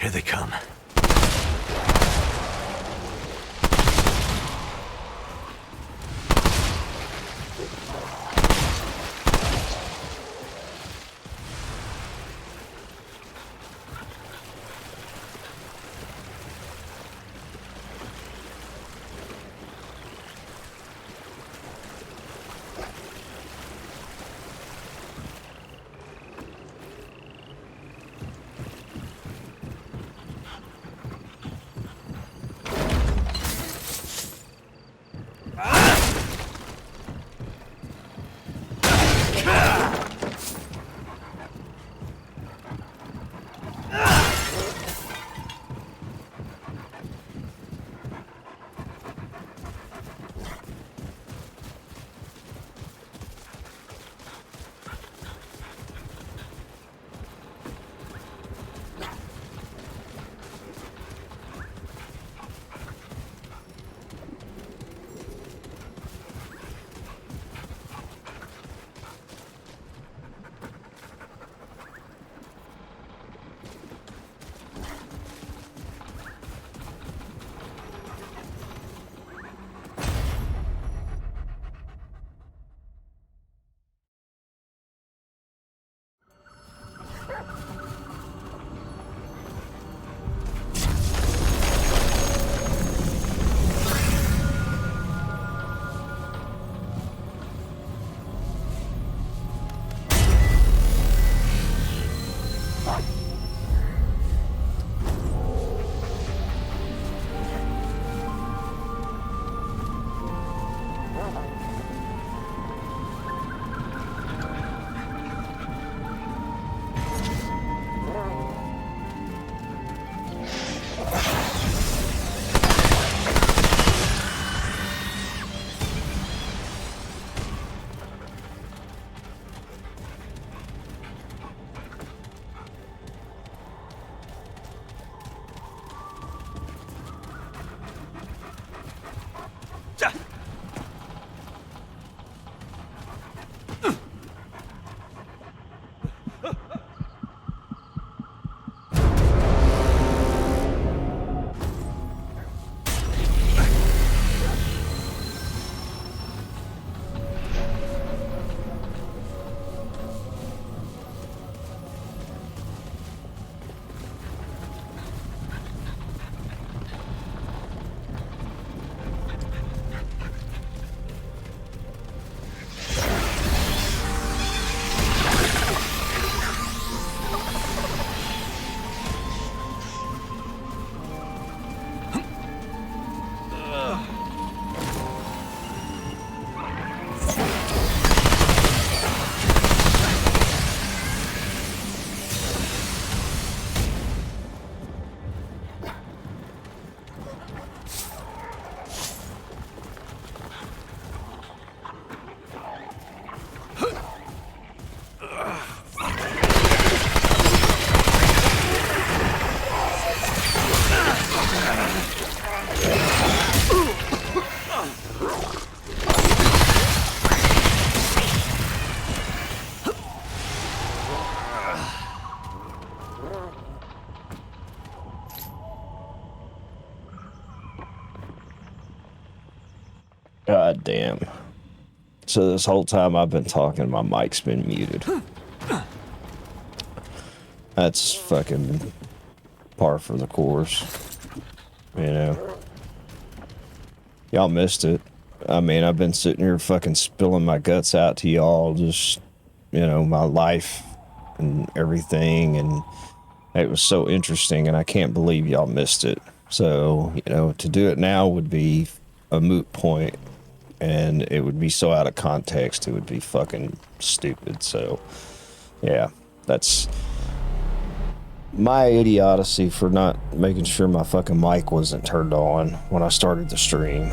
Here they come. God damn. So this whole time I've been talking, my mic's been muted. That's fucking par for the course. You know. Y'all missed it. I mean, I've been sitting here fucking spilling my guts out to y'all, just, you know, my life and everything, and it was so interesting, and I can't believe y'all missed it. So, you know, to do it now would be a moot point, and it would be so out of context, it would be fucking stupid. So, yeah, that's my idiocy for not making sure my fucking mic wasn't turned on when I started the stream.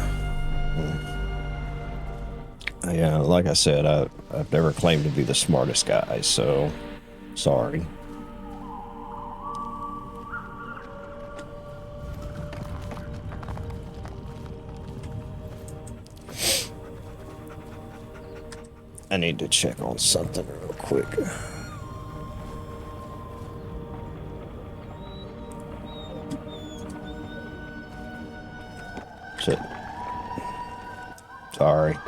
Yeah, like I said, I've never claimed to be the smartest guy, so sorry. I need to check on something real quick. Shit. Sorry.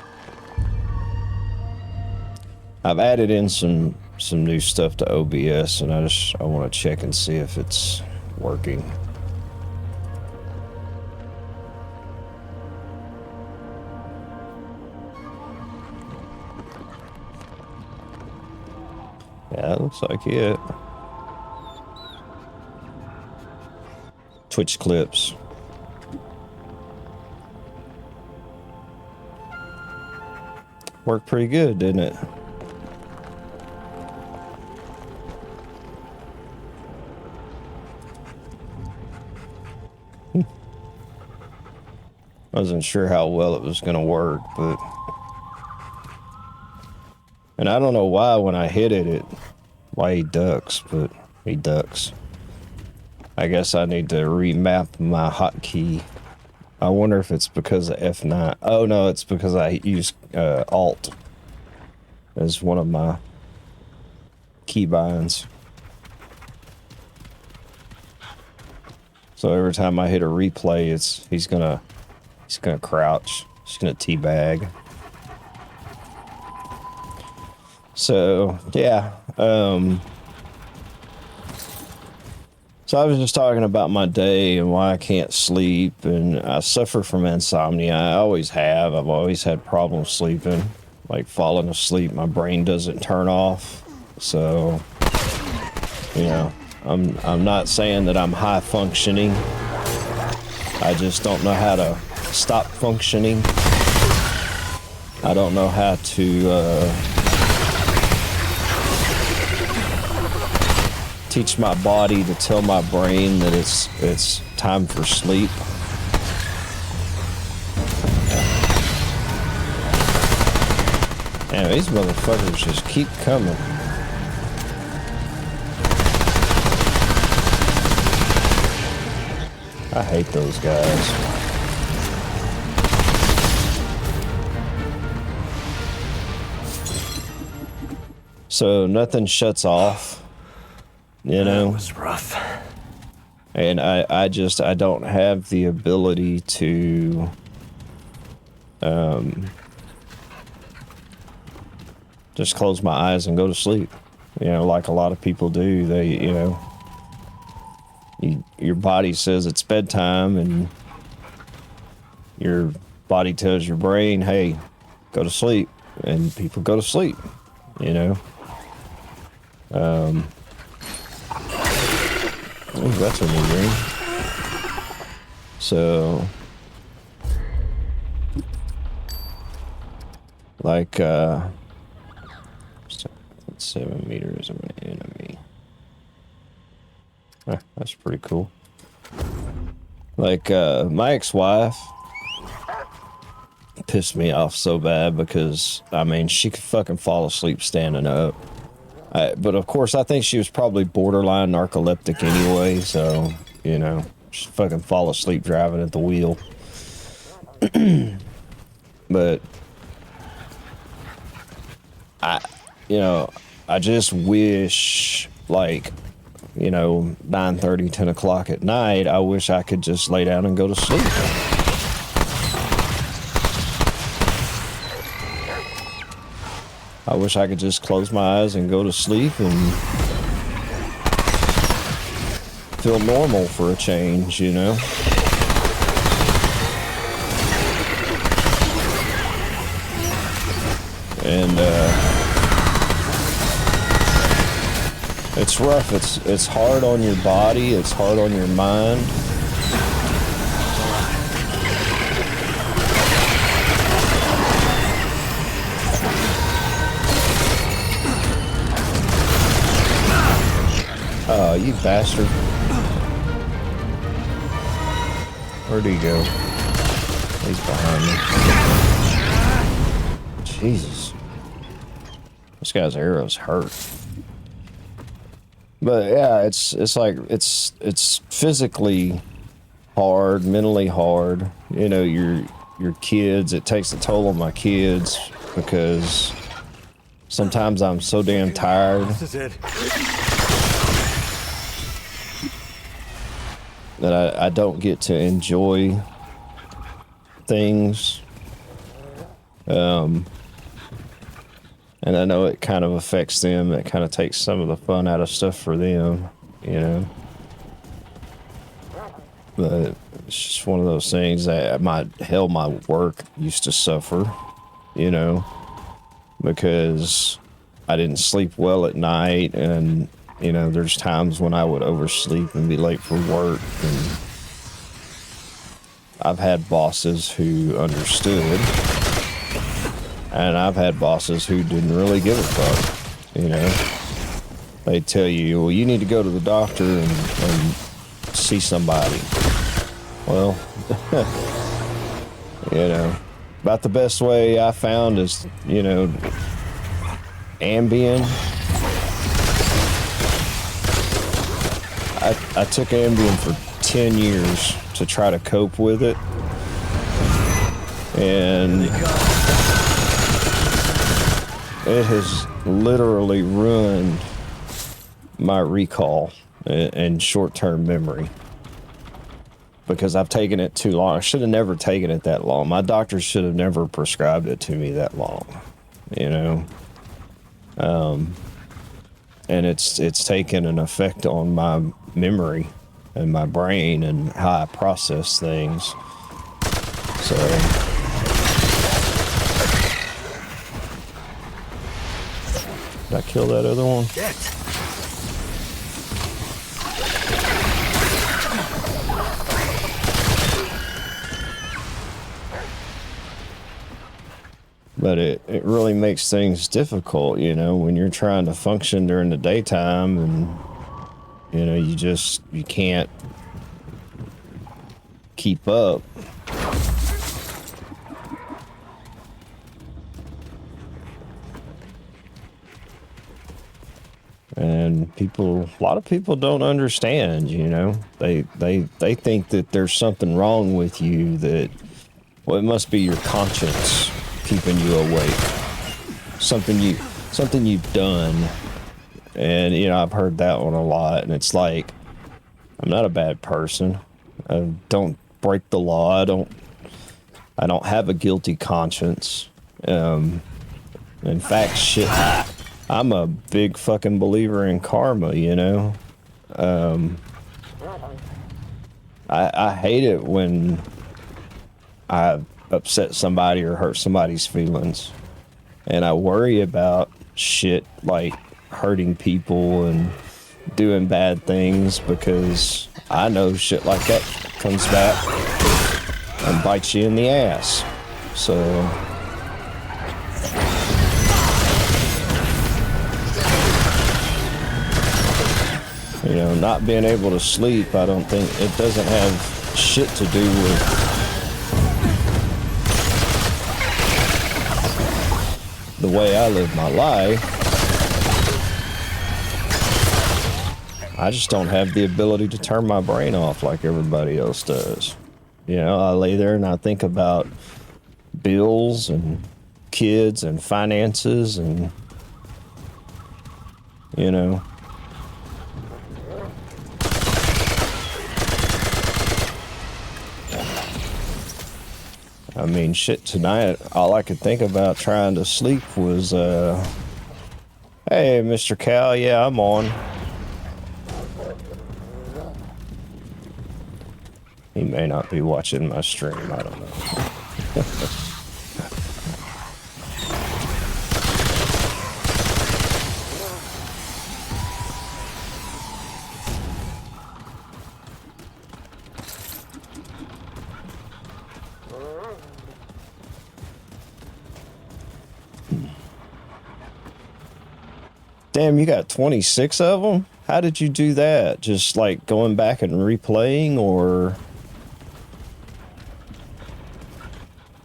I've added in some new stuff to OBS, and I want to check and see if it's working. Yeah, it looks like it. Twitch clips. Worked pretty good, didn't it? I wasn't sure how well it was going to work, but... And I don't know why when I hit it, why he ducks, but he ducks. I guess I need to remap my hotkey. I wonder if it's because of F9. Oh no, it's because I use Alt as one of my keybinds. So every time I hit a replay, he's gonna crouch. He's gonna teabag. So yeah. So I was just talking about my day and why I can't sleep, and I suffer from insomnia. I always have. I've always had problems sleeping, like falling asleep. My brain doesn't turn off. So, you know, I'm not saying that I'm high functioning. I just don't know how to stop functioning. I don't know how to teach my body to tell my brain that it's time for sleep. Man, these motherfuckers just keep coming. I hate those guys. So nothing shuts off. You know, that was rough. And I don't have the ability to just close my eyes and go to sleep. You know, like a lot of people do. They, you know, your body says it's bedtime, and your body tells your brain, hey, go to sleep, and people go to sleep, you know. Oh, that's a new ring. So, like, 7 meters of an enemy. That's pretty cool. Like, my ex-wife pissed me off so bad because, I mean, she could fucking fall asleep standing up. But of course, I think she was probably borderline narcoleptic anyway, so, you know, just fucking fall asleep driving at the wheel. But, you know, I just wish, like, you know, 9:30, 10 o'clock at night, I wish I could just lay down and go to sleep. I wish I could just close my eyes and go to sleep and feel normal for a change, you know? And, it's rough. It's hard on your body. It's hard on your mind. Oh, you bastard. Where'd he go? He's behind me. Jesus. This guy's arrows hurt. But yeah, it's like it's physically hard, mentally hard. You know, your kids, it takes a toll on my kids because sometimes I'm so damn tired. This is it. That I don't get to enjoy things. And I know it kind of affects them. It kind of takes some of the fun out of stuff for them, you know. But it's just one of those things that my work used to suffer, you know, because I didn't sleep well at night, and you know, there's times when I would oversleep and be late for work, and I've had bosses who understood, and I've had bosses who didn't really give a fuck, you know. They tell you, well, you need to go to the doctor and see somebody. Well, you know, about the best way I found is, you know, Ambien. I took Ambien for 10 years to try to cope with it. And it has literally ruined my recall and short-term memory. Because I've taken it too long. I should have never taken it that long. My doctor should have never prescribed it to me that long, you know. And it's taken an effect on my memory and my brain and how I process things. So did I kill that other one? But it really makes things difficult, you know, when you're trying to function during the daytime, and, you know, you can't keep up. And a lot of people don't understand, you know. They think that there's something wrong with you, that, well, it must be your conscience keeping you awake. Something you've done. And, you know, I've heard that one a lot, and it's like, I'm not a bad person. I don't break the law. I don't have a guilty conscience. In fact, shit, I'm a big fucking believer in karma, you know. I hate it when I upset somebody or hurt somebody's feelings, and I worry about shit like hurting people and doing bad things, because I know shit like that comes back and bites you in the ass. So you know, not being able to sleep, I don't think it doesn't have shit to do with the way I live my life. I just don't have the ability to turn my brain off like everybody else does. You know, I lay there and I think about bills and kids and finances, and, you know, I mean, shit, tonight, all I could think about trying to sleep was, hey, Mr. Cal, yeah, I'm on. He may not be watching my stream, I don't know. Damn, you got 26 of them? How did you do that? Just like going back and replaying, or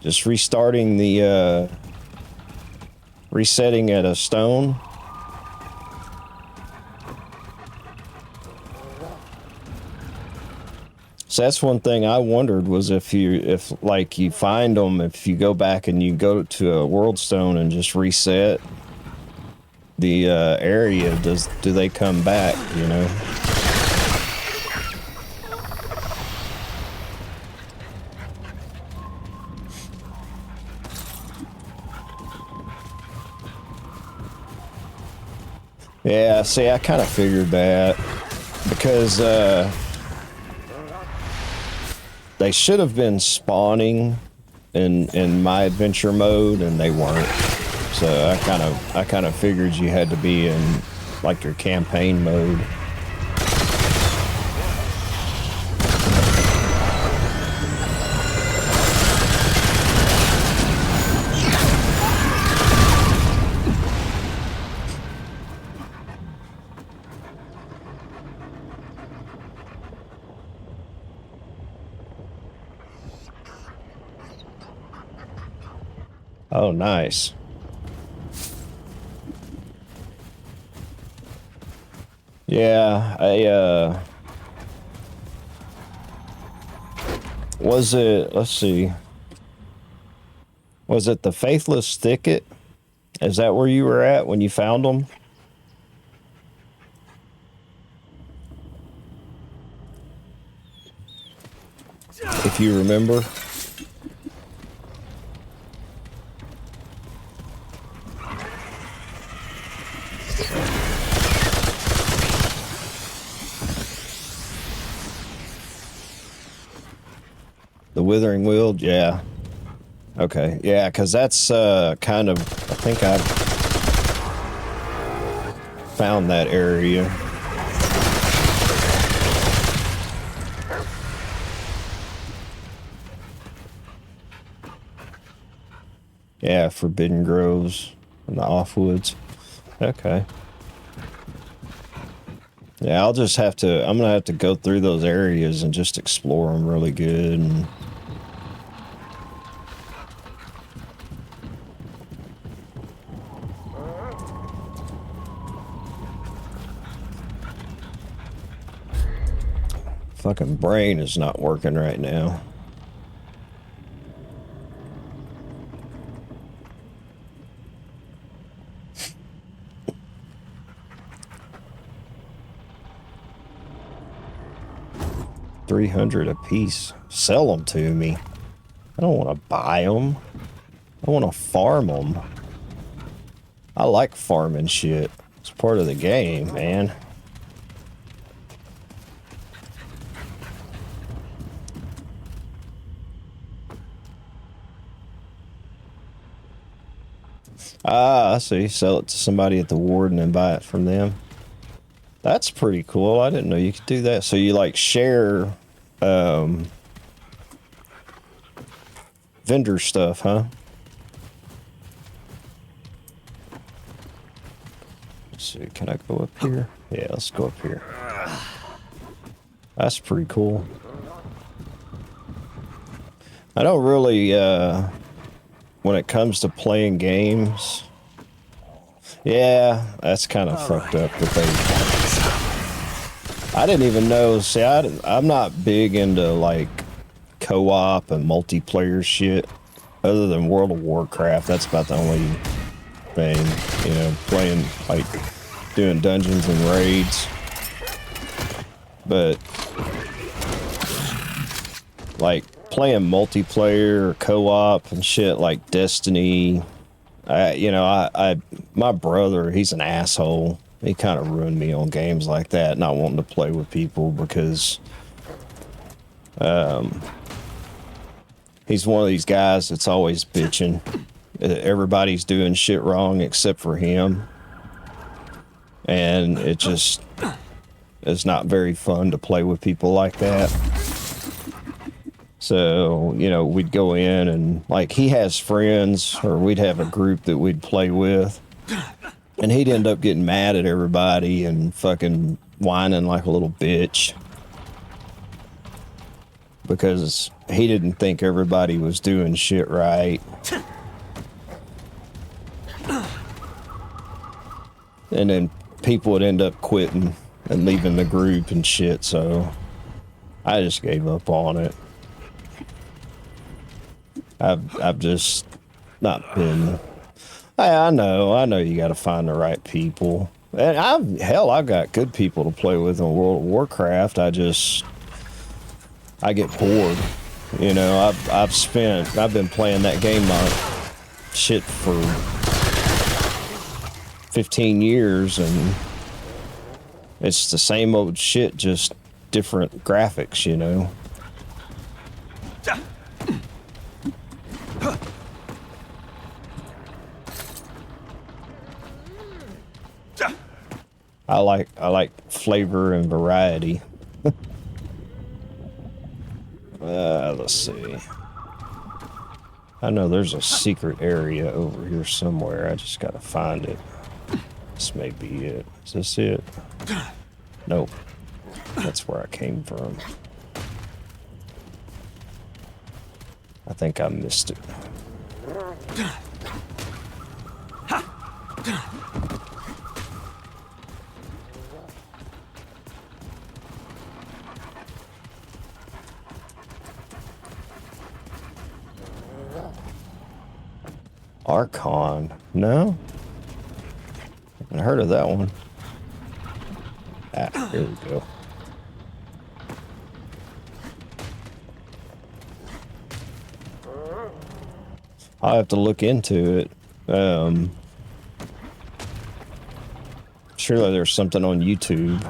just restarting the, resetting at a stone? So that's one thing I wondered, was if like you find them, if you go back and you go to a world stone and just reset the area, do they come back, you know? Yeah, see, I kind of figured that because they should have been spawning in my adventure mode, and they weren't. So I kind of figured you had to be in like your campaign mode. Oh, nice. Yeah, was it, let's see. Was it the Faithless Thicket? Is that where you were at when you found them? If you remember. The Withering Wield, yeah. Okay, yeah, because that's kind of, I think I found that area. Yeah, Forbidden Groves and the Offwoods. Okay. Yeah, I'll just have to, I'm gonna have to go through those areas and just explore them really good. And fucking brain is not working right now. $300 a piece. Sell them to me. I don't want to buy them. I want to farm them. I like farming shit. It's part of the game, man. Ah, I see. Sell it to somebody at the Warden and buy it from them. That's pretty cool. I didn't know you could do that. So you like share vendor stuff, huh? Let's see. Can I go up here? Yeah, let's go up here. That's pretty cool. I don't really, when it comes to playing games, yeah, that's kind of fucked up that I didn't even know, see, I'm not big into, like, co-op and multiplayer shit, other than World of Warcraft. That's about the only thing, you know, playing, like, doing dungeons and raids. But, like, playing multiplayer or co-op and shit like Destiny, my brother, he's an asshole. He kind of ruined me on games like that, not wanting to play with people because he's one of these guys that's always bitching. Everybody's doing shit wrong except for him. And it just is not very fun to play with people like that. So, you know, we'd go in and, like, he has friends, or we'd have a group that we'd play with. And he'd end up getting mad at everybody and fucking whining like a little bitch. Because he didn't think everybody was doing shit right. And then people would end up quitting and leaving the group and shit, so I just gave up on it. I've just not been. I know you got to find the right people, and I've got good people to play with in World of Warcraft. I get bored, you know. I've been playing that game shit for 15 years, and It's the same old shit, just different graphics, you know. I like flavor and variety. Let's see. I know there's a secret area over here somewhere. I just gotta find it. This may be it. Is this it? Nope. That's where I came from. I think I missed it. Archon. No? I haven't heard of that one. Ah, here we go. I'll have to look into it. Surely there's something on YouTube.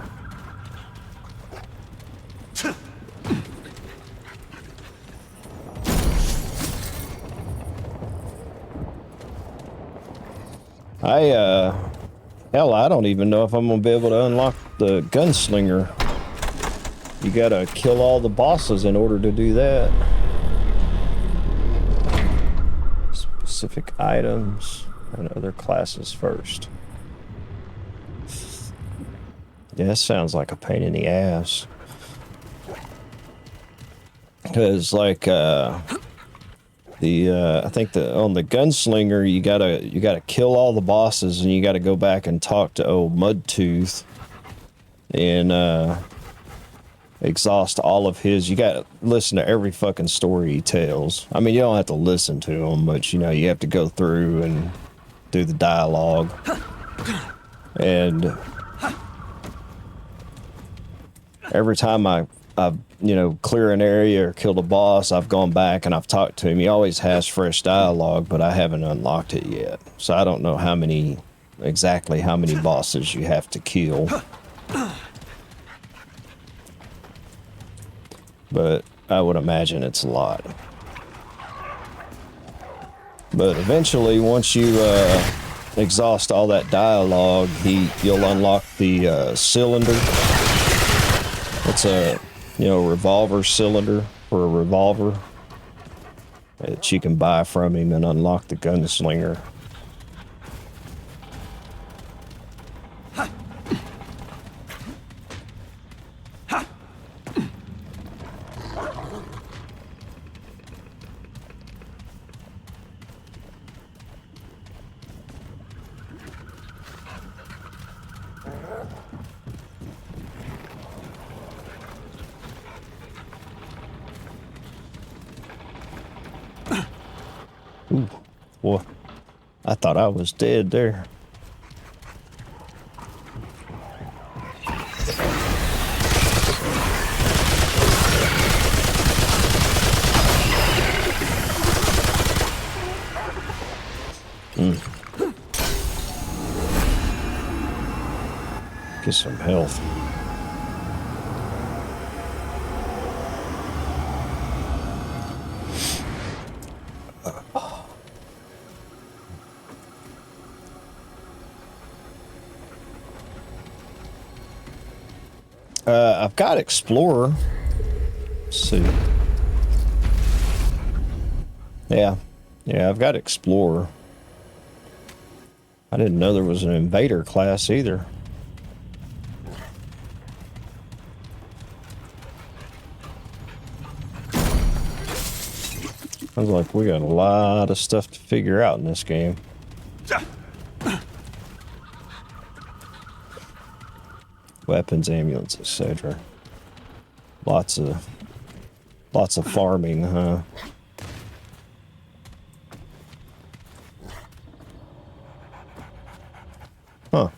Hell, I don't even know if I'm gonna be able to unlock the gunslinger. You gotta kill all the bosses in order to do that. Specific items and other classes first. Yeah, that sounds like a pain in the ass. Because, like, I think on the gunslinger you gotta kill all the bosses, and you gotta go back and talk to old Mudtooth and exhaust all of his. You gotta listen to every fucking story he tells. I mean, you don't have to listen to him, but you know you have to go through and do the dialogue. And every time I you know, clear an area or killed a boss, I've gone back and I've talked to him. He always has fresh dialogue, but I haven't unlocked it yet. So I don't know exactly how many bosses you have to kill. But I would imagine it's a lot. But eventually, once you exhaust all that dialogue, you'll unlock the cylinder. It's a revolver cylinder for a revolver that you can buy from him and unlock the gunslinger. Ooh, boy, I thought I was dead there. Get some health. I've got Explorer. Let's see. Yeah, I've got Explorer. I didn't know there was an Invader class either. Sounds like we got a lot of stuff to figure out in this game. Weapons, amulets, etc. Lots of farming, huh? Huh.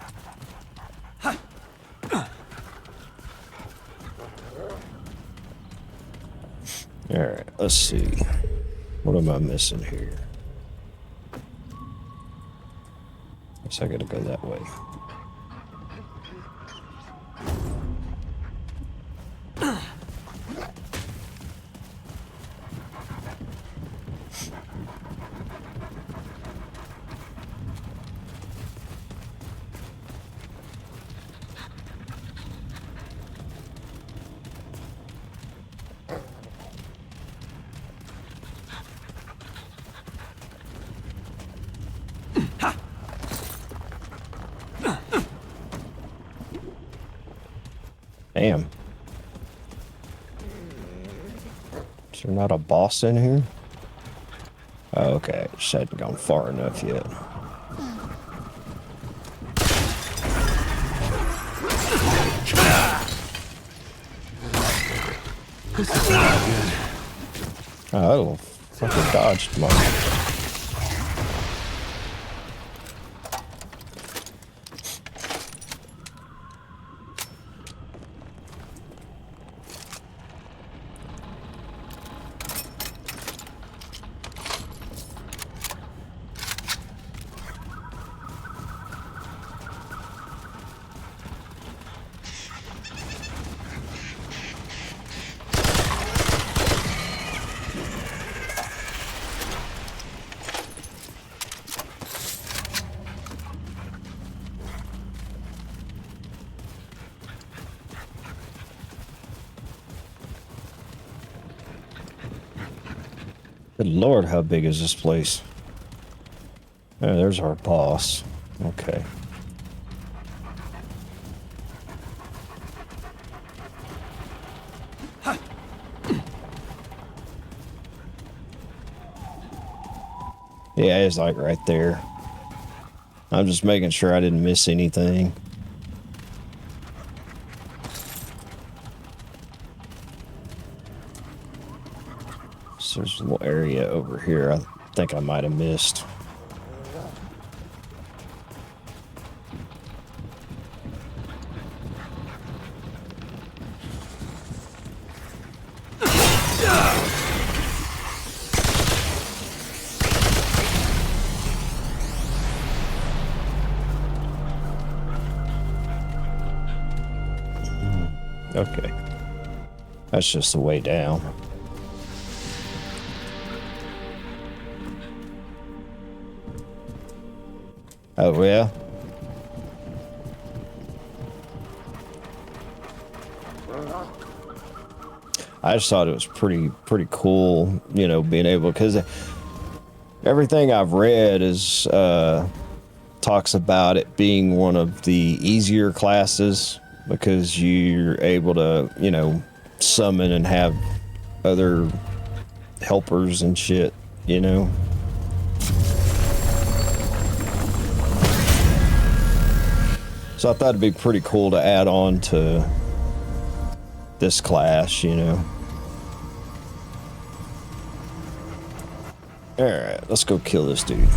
Alright, let's see. What am I missing here? Guess I gotta go that way. Damn. Is there not a boss in here? Oh, okay, just hadn't gone far enough yet. This is not good. Oh, that little fucking dodged mine. Good Lord, how big is this place? Oh, there's our boss. Okay. Yeah, it's like right there. I'm just making sure I didn't miss anything. So there's a little area over here I think I might have missed. Okay. That's just the way down. Oh, yeah? I just thought it was pretty cool, you know, being able, because everything I've read is talks about it being one of the easier classes because you're able to, you know, summon and have other helpers and shit, you know. So I thought it'd be pretty cool to add on to this class, you know. Alright, let's go kill this dude.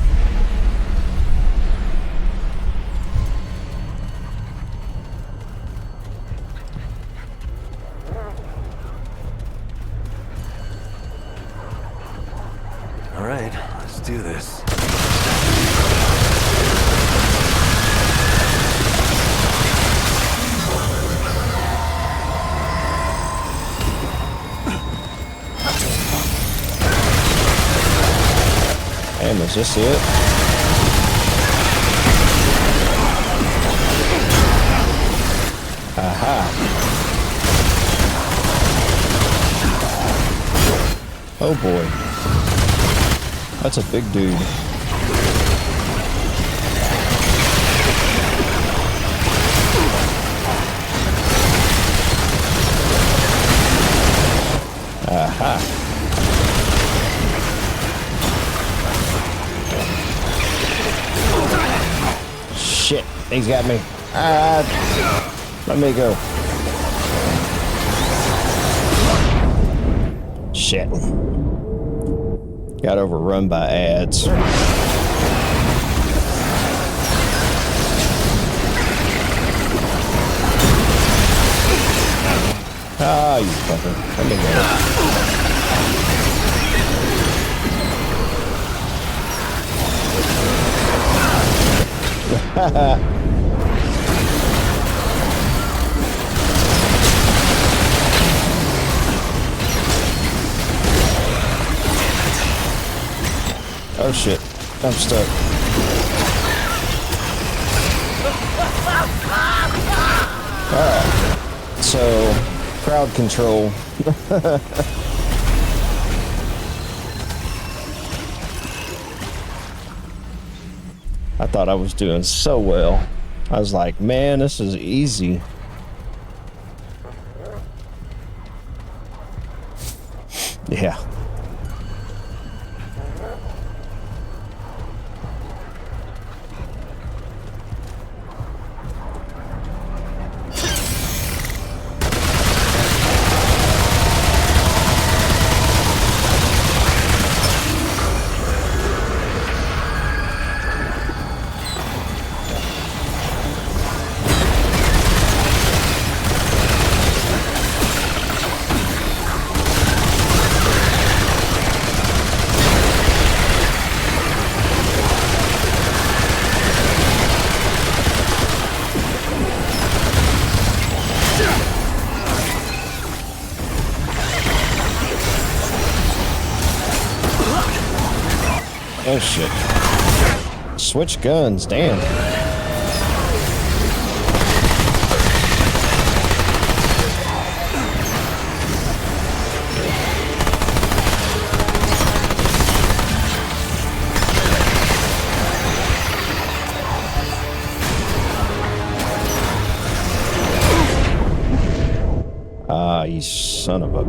Alright, let's do this. Damn, is this it? Aha. Oh boy. That's a big dude. Aha. Shit, he's got me. Let me go. Shit. Got overrun by ads. Ah, you fucker. Let me go. Oh shit, I'm stuck. Alright, so crowd control. I thought I was doing so well. I was like, man, this is easy. Yeah. Oh shit. Switch guns, damn. Ah, you son of a...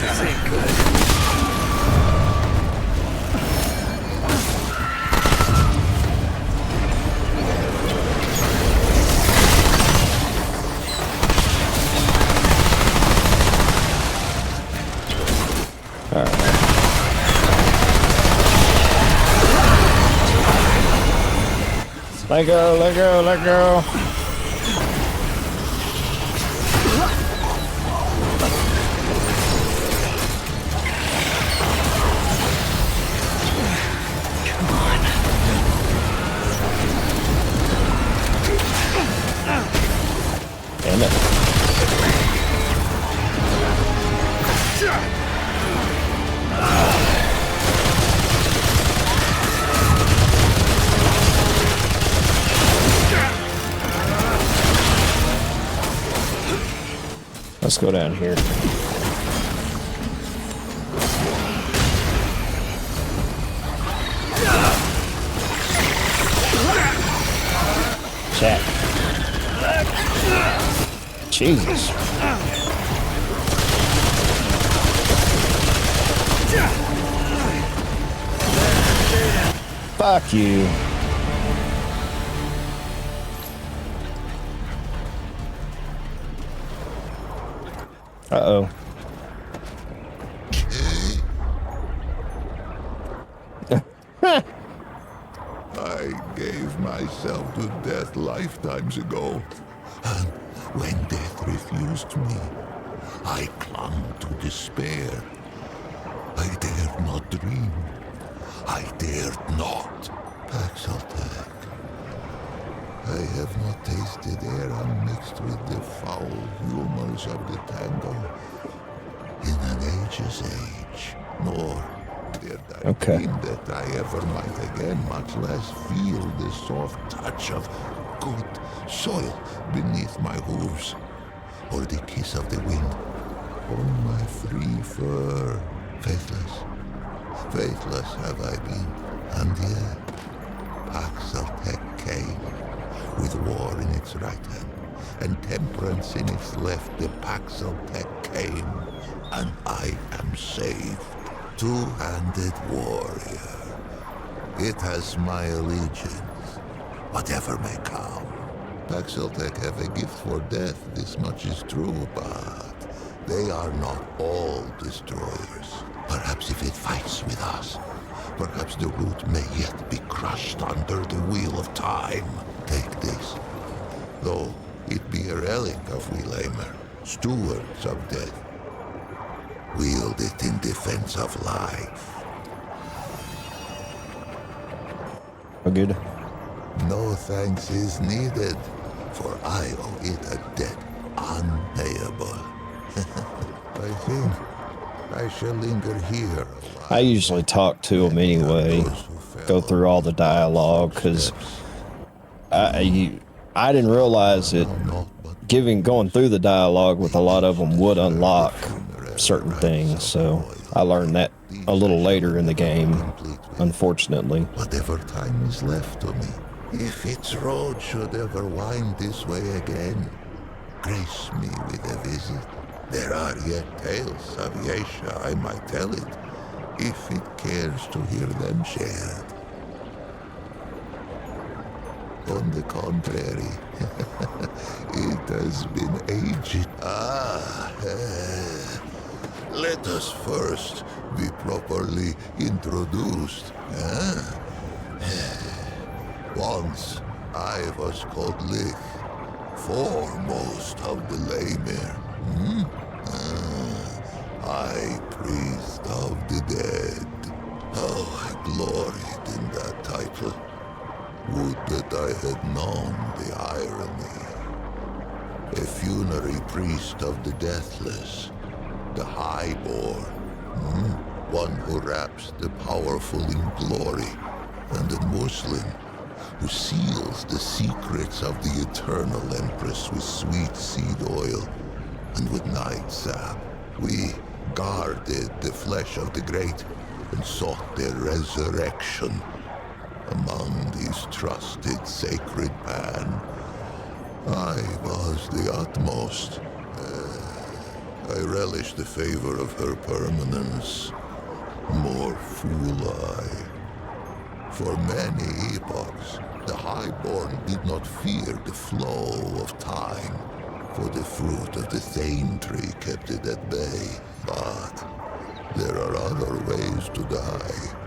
This ain't good. Let go, let go, let go. Damn it. Let's go down here. Chat. Jesus. Fuck you. Uh-oh. I gave myself to death lifetimes ago. And when death refused me, I clung to despair. I dared not dream. I dared not. Paxaltec. I have not tasted air unmixed with the foul humors of the tango in an age's age, nor did I Okay. dream that I ever might again, much less feel the soft touch of good soil beneath my hooves, or the kiss of the wind on my free fur. Faithless, faithless have I been, and yet Paxaltec came, with war in its right hand and temperance in its left. The Paxaltec came, and I am saved. Two-handed warrior. It has my allegiance, whatever may come. Paxaltec have a gift for death, this much is true, but they are not all destroyers. Perhaps if it fights with us, perhaps the root may yet be crushed under the wheel of time. Take this, though it be a relic of Wheelamer, stewards of death. Wield it in defense of life. Oh, good. No thanks is needed, for I owe it a debt unpayable. I think I shall linger here a while. I usually talk to them anyway, go through all the dialogue, because I didn't realize that going through the dialogue with a lot of them would unlock certain things, so I learned that a little later in the game, unfortunately. Whatever time is left to me, If its road should ever wind this way again, grace me with a visit. There are yet tales of Yesha, I might tell it, if it cares to hear them shared. On the contrary, it has been aged. Let us first be properly introduced. Once I was called Lich, foremost of the Lemir. High priest of the dead. Oh, I gloried in that title. Would that I had known the irony. A funerary priest of the deathless, the highborn, one who wraps the powerful in glory, and a Muslim who seals the secrets of the eternal empress with sweet seed oil and with night sap. We guarded the flesh of the great and sought their resurrection. Among these trusted sacred pan, I was the utmost. I relished the favor of her permanence. More fool I. For many epochs, the highborn did not fear the flow of time, for the fruit of the thane tree kept it at bay. But there are other ways to die.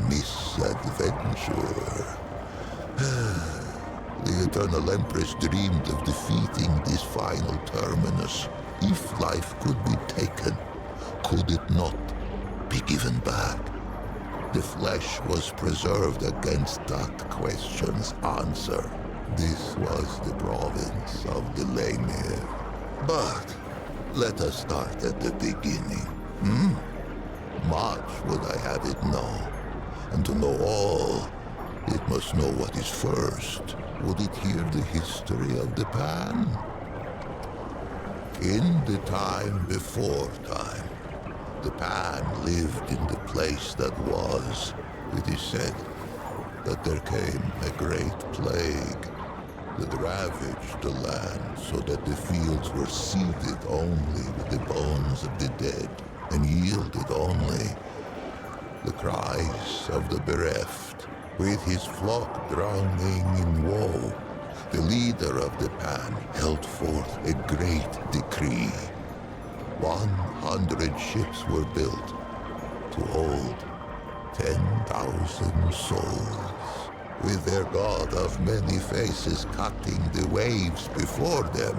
Misadventure. The Eternal Empress dreamed of defeating this final terminus. If life could be taken, could it not be given back? The flesh was preserved against that question's answer. This was the province of the Lemir. But let us start at the beginning. Much would I have it know. And to know all, it must know what is first. Would it hear the history of the pan? In the time before time, the pan lived in the place that was. It is said that there came a great plague that ravaged the land so that the fields were seeded only with the bones of the dead and yielded only the cries of the bereft. With his flock drowning in woe, the leader of the pan held forth a great decree. 100 ships were built to hold 10,000 souls, with their god of many faces cutting the waves before them.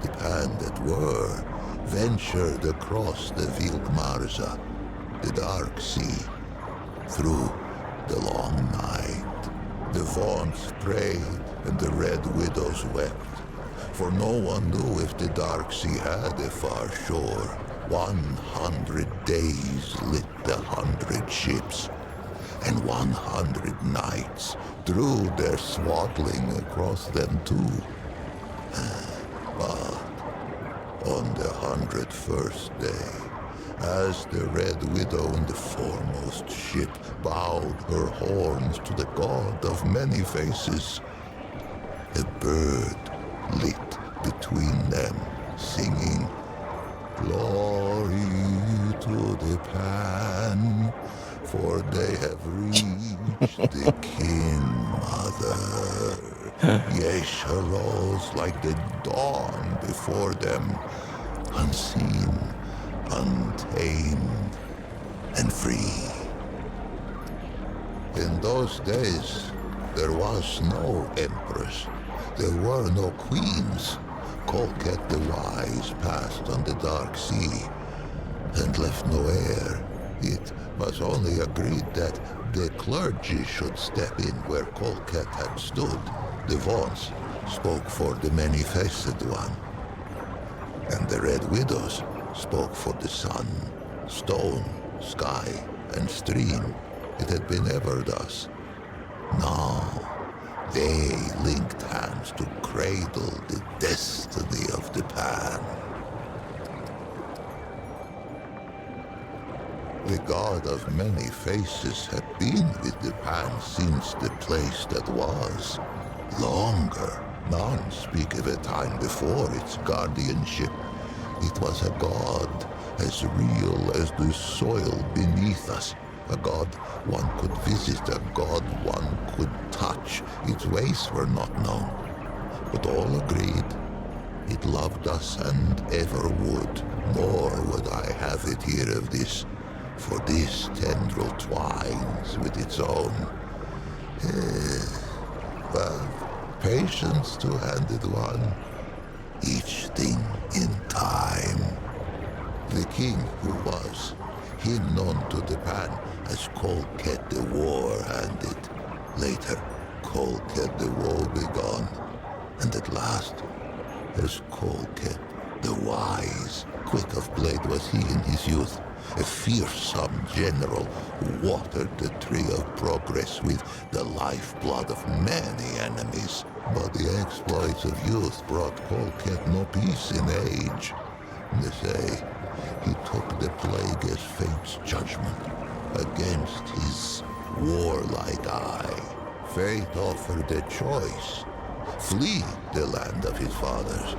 The pan that were ventured across the Vilkmarza, the dark sea, through the long night. The vaunts prayed and the red widows wept, for no one knew if the dark sea had a far shore. 100 days lit the 100 ships, and 100 nights drew their swaddling across them too. But on the 101st day, as the Red Widow in the foremost ship bowed her horns to the god of many faces, a bird lit between them, singing, "Glory to the pan, for they have reached the kin mother." Yesha rose like the dawn before them, unseen, untamed, and free. In those days, there was no empress. There were no queens. Kolket the Wise passed on the dark sea and left no heir. It was only agreed that the clergy should step in where Kolket had stood. The Vaunts spoke for the many-faced one, and the Red Widows spoke for the sun, stone, sky, and stream. It had been ever thus. Now, they linked hands to cradle the destiny of the pan. The god of many faces had been with the pan since the place that was. Longer. None speak of a time before its guardianship. It was a god as real as the soil beneath us. A god one could visit, a god one could touch. Its ways were not known, but all agreed it loved us and ever would. Nor would I have it hear of this, for this tendril twines with its own. But patience, two-handed one, each thing in time. The king who was, him known to the pan as Colket the War-handed, later Colket the Woe-begone, and at last as Colket the Wise. Quick of blade was he in his youth, a fearsome general who watered the tree of progress with the lifeblood of many enemies. But the exploits of youth brought Colket no peace in age. They say he took the plague as fate's judgment against his warlike eye. Fate offered a choice: flee the land of his fathers,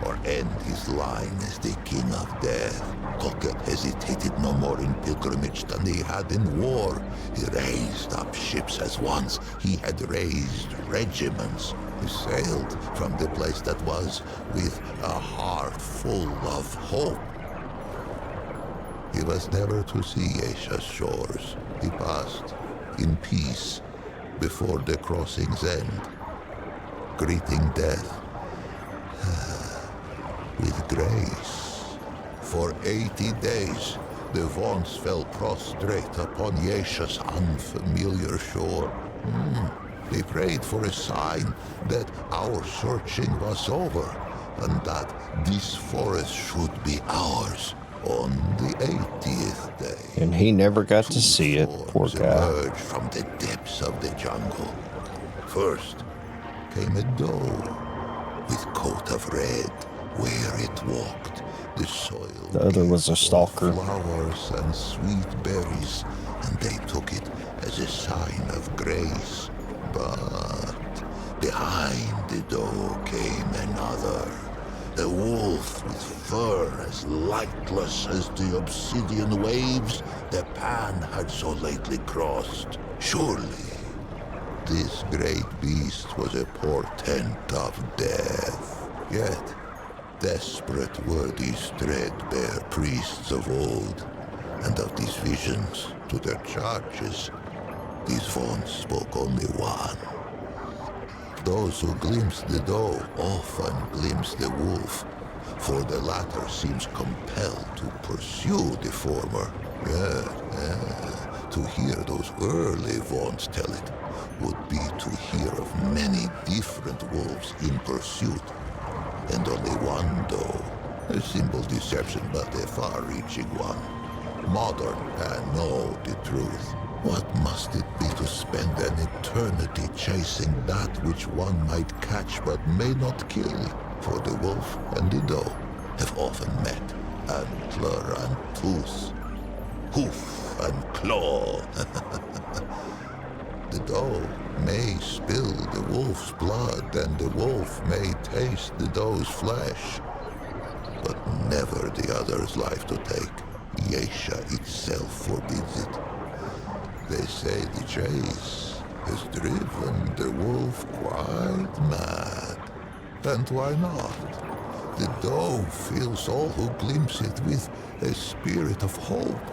or end his line as the king of death. Colket hesitated no more in pilgrimage than he had in war. He raised up ships as once he had raised regiments. He sailed from the place that was with a heart full of hope. He was never to see Asia's shores. He passed in peace before the crossing's end, greeting death with grace. For 80 days, the Vons fell prostrate upon Yesha's unfamiliar shore. They prayed for a sign that our searching was over, and that this forest should be ours on the 80th day. And he never got to see it, poor Forms guy. emerged from the depths of the jungle. First came a doe with coat of red. Where it walked, the soil The other was a gave stalker. forth flowers and sweet berries, and they took it as a sign of grace. But behind the doe came another, a wolf with fur as lightless as the obsidian waves the pan had so lately crossed. Surely this great beast was a portent of death. Yet desperate were these threadbare priests of old, and of these visions to their charges, these Vons spoke only one. Those who glimpse the doe often glimpse the wolf, for the latter seems compelled to pursue the former. To hear those early Vons tell it would be to hear of many different wolves in pursuit, and only one doe. A simple deception, but a far-reaching one. Modern and know the truth. What must it be to spend an eternity chasing that which one might catch but may not kill? For the wolf and the doe have often met, antler and tooth, hoof and claw. The doe may spill the wolf's blood, and the wolf may taste the doe's flesh, but never the other's life to take. Yesha itself forbids it. They say the chase has driven the wolf quite mad. And why not? The doe fills all who glimpse it with a spirit of hope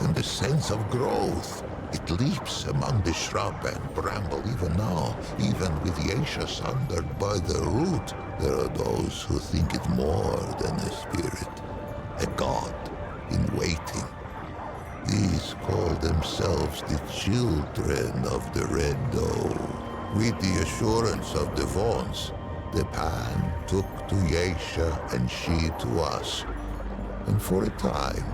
and a sense of growth. It leaps among the shrub and bramble even now, even with Yesha sundered by the root. There are those who think it more than a spirit, a god in waiting. These call themselves the children of the Red Doe. With the assurance of the Vons, the pan took to Yesha and she to us. And for a time,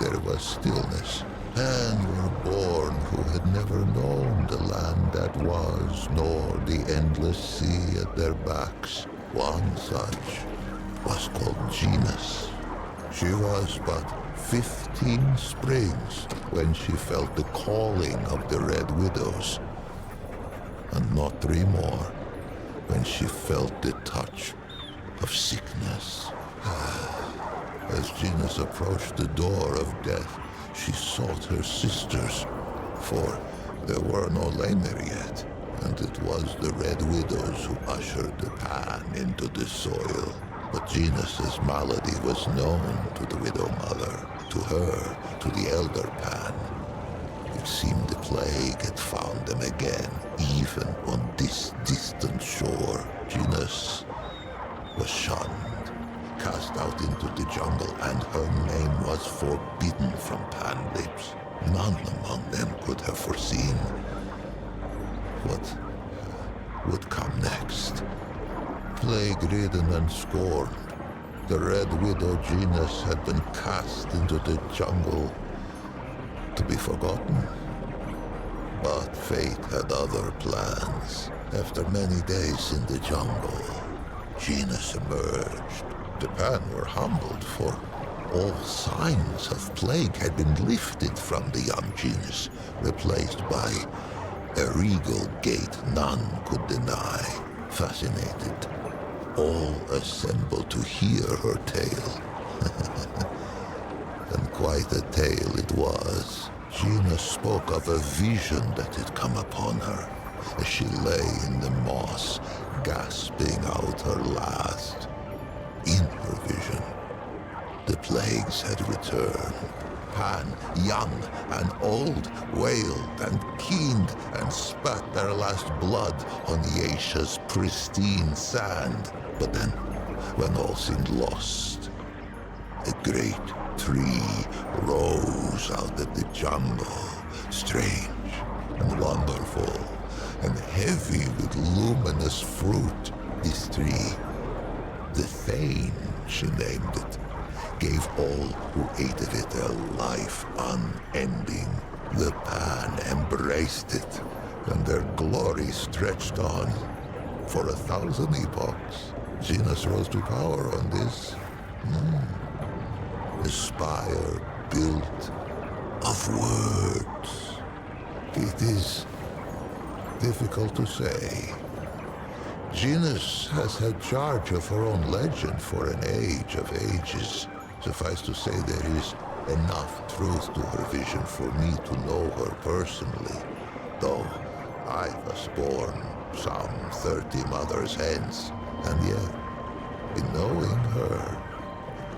there was stillness, and were born who had never known the land that was, nor the endless sea at their backs. One such was called Genus. She was but 15 springs when she felt the calling of the Red Widows, and not 3 more when she felt the touch of sickness. As Genus approached the door of death, she sought her sisters, for there were no lamer yet, and it was the Red Widows who ushered the pan into the soil. But Genus's malady was known to the Widow Mother, to her, to the Elder Pan. It seemed the plague had found them again, even on this distant shore. Genus was shunned, cast out into the jungle, and her name was forbidden from Pan lips. None among them could have foreseen what would come next. Plague-ridden and scorned, the Red Widow Genus had been cast into the jungle to be forgotten. But fate had other plans. After many days in the jungle, Genus emerged. The Pan were humbled, for all signs of plague had been lifted from the young Genus, replaced by a regal gait none could deny. Fascinated, all assembled to hear her tale. And quite a tale it was. Genus spoke of a vision that had come upon her as she lay in the moss, gasping out her last. In her vision, the plagues had returned. Pan, young and old, wailed and keened and spat their last blood on Yesha's pristine sand. But then, when all seemed lost, a great tree rose out of the jungle, strange and wonderful, and heavy with luminous fruit. This tree, the Thane, she named it, gave all who ate of it a life unending. The Pan embraced it, and their glory stretched on for 1,000 epochs. Genus rose to power on this. A spire built of words. It is difficult to say. Genus has had charge of her own legend for an age of ages. Suffice to say, there is enough truth to her vision for me to know her personally, though I was born some 30 mothers hence, and yet, in knowing her,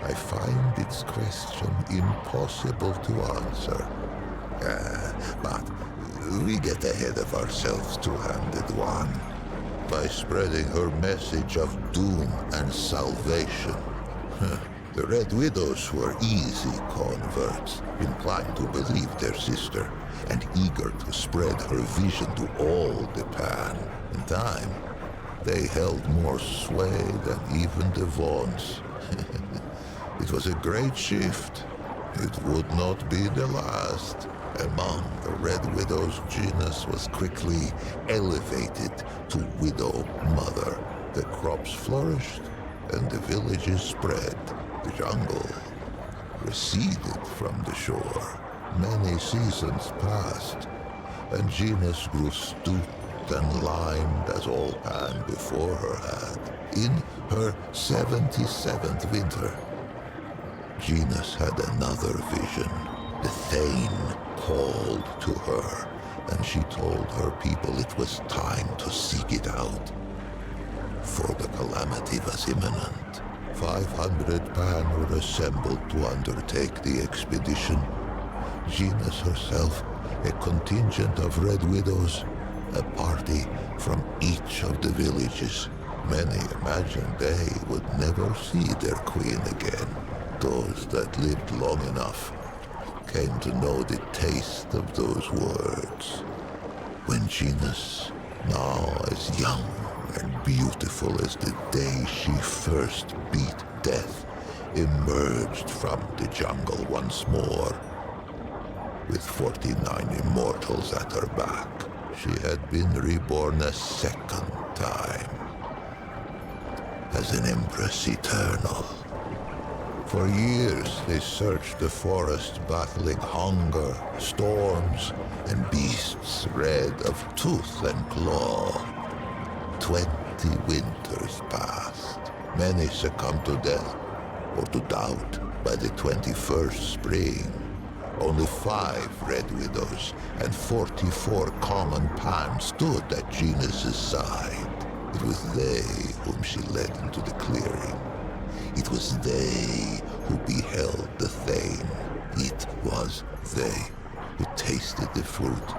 I find its question impossible to answer. But we get ahead of ourselves, two-handed one, by spreading her message of doom and salvation. The Red Widows were easy converts, inclined to believe their sister, and eager to spread her vision to all the Pan. In time, they held more sway than even the Vaughns. It was a great shift. It would not be the last. Among the Red Widows, Genus was quickly elevated to Widow Mother. The crops flourished, and the villages spread. The jungle receded from the shore. Many seasons passed, and Genus grew stooped and limed as all Pan before her had. In her 77th winter, Genus had another vision. The Thane called to her, and she told her people it was time to seek it out, for the calamity was imminent. 500 Pan were assembled to undertake the expedition. Genus herself, a contingent of Red Widows, a party from each of the villages. Many imagined they would never see their queen again. Those that lived long enough came to know the taste of those words. When Genus, now as young and beautiful as the day she first beat death, emerged from the jungle once more, with 49 immortals at her back. She had been reborn a second time, as an Empress Eternal. For years, they searched the forest, battling hunger, storms, and beasts red of tooth and claw. 20 winters passed. Many succumbed to death or to doubt by the 21st spring. Only 5 red widows and 44 common Pans stood at Genus's side. It was they whom she led into the clearing. It was they who beheld the Thane. It was they who tasted the fruit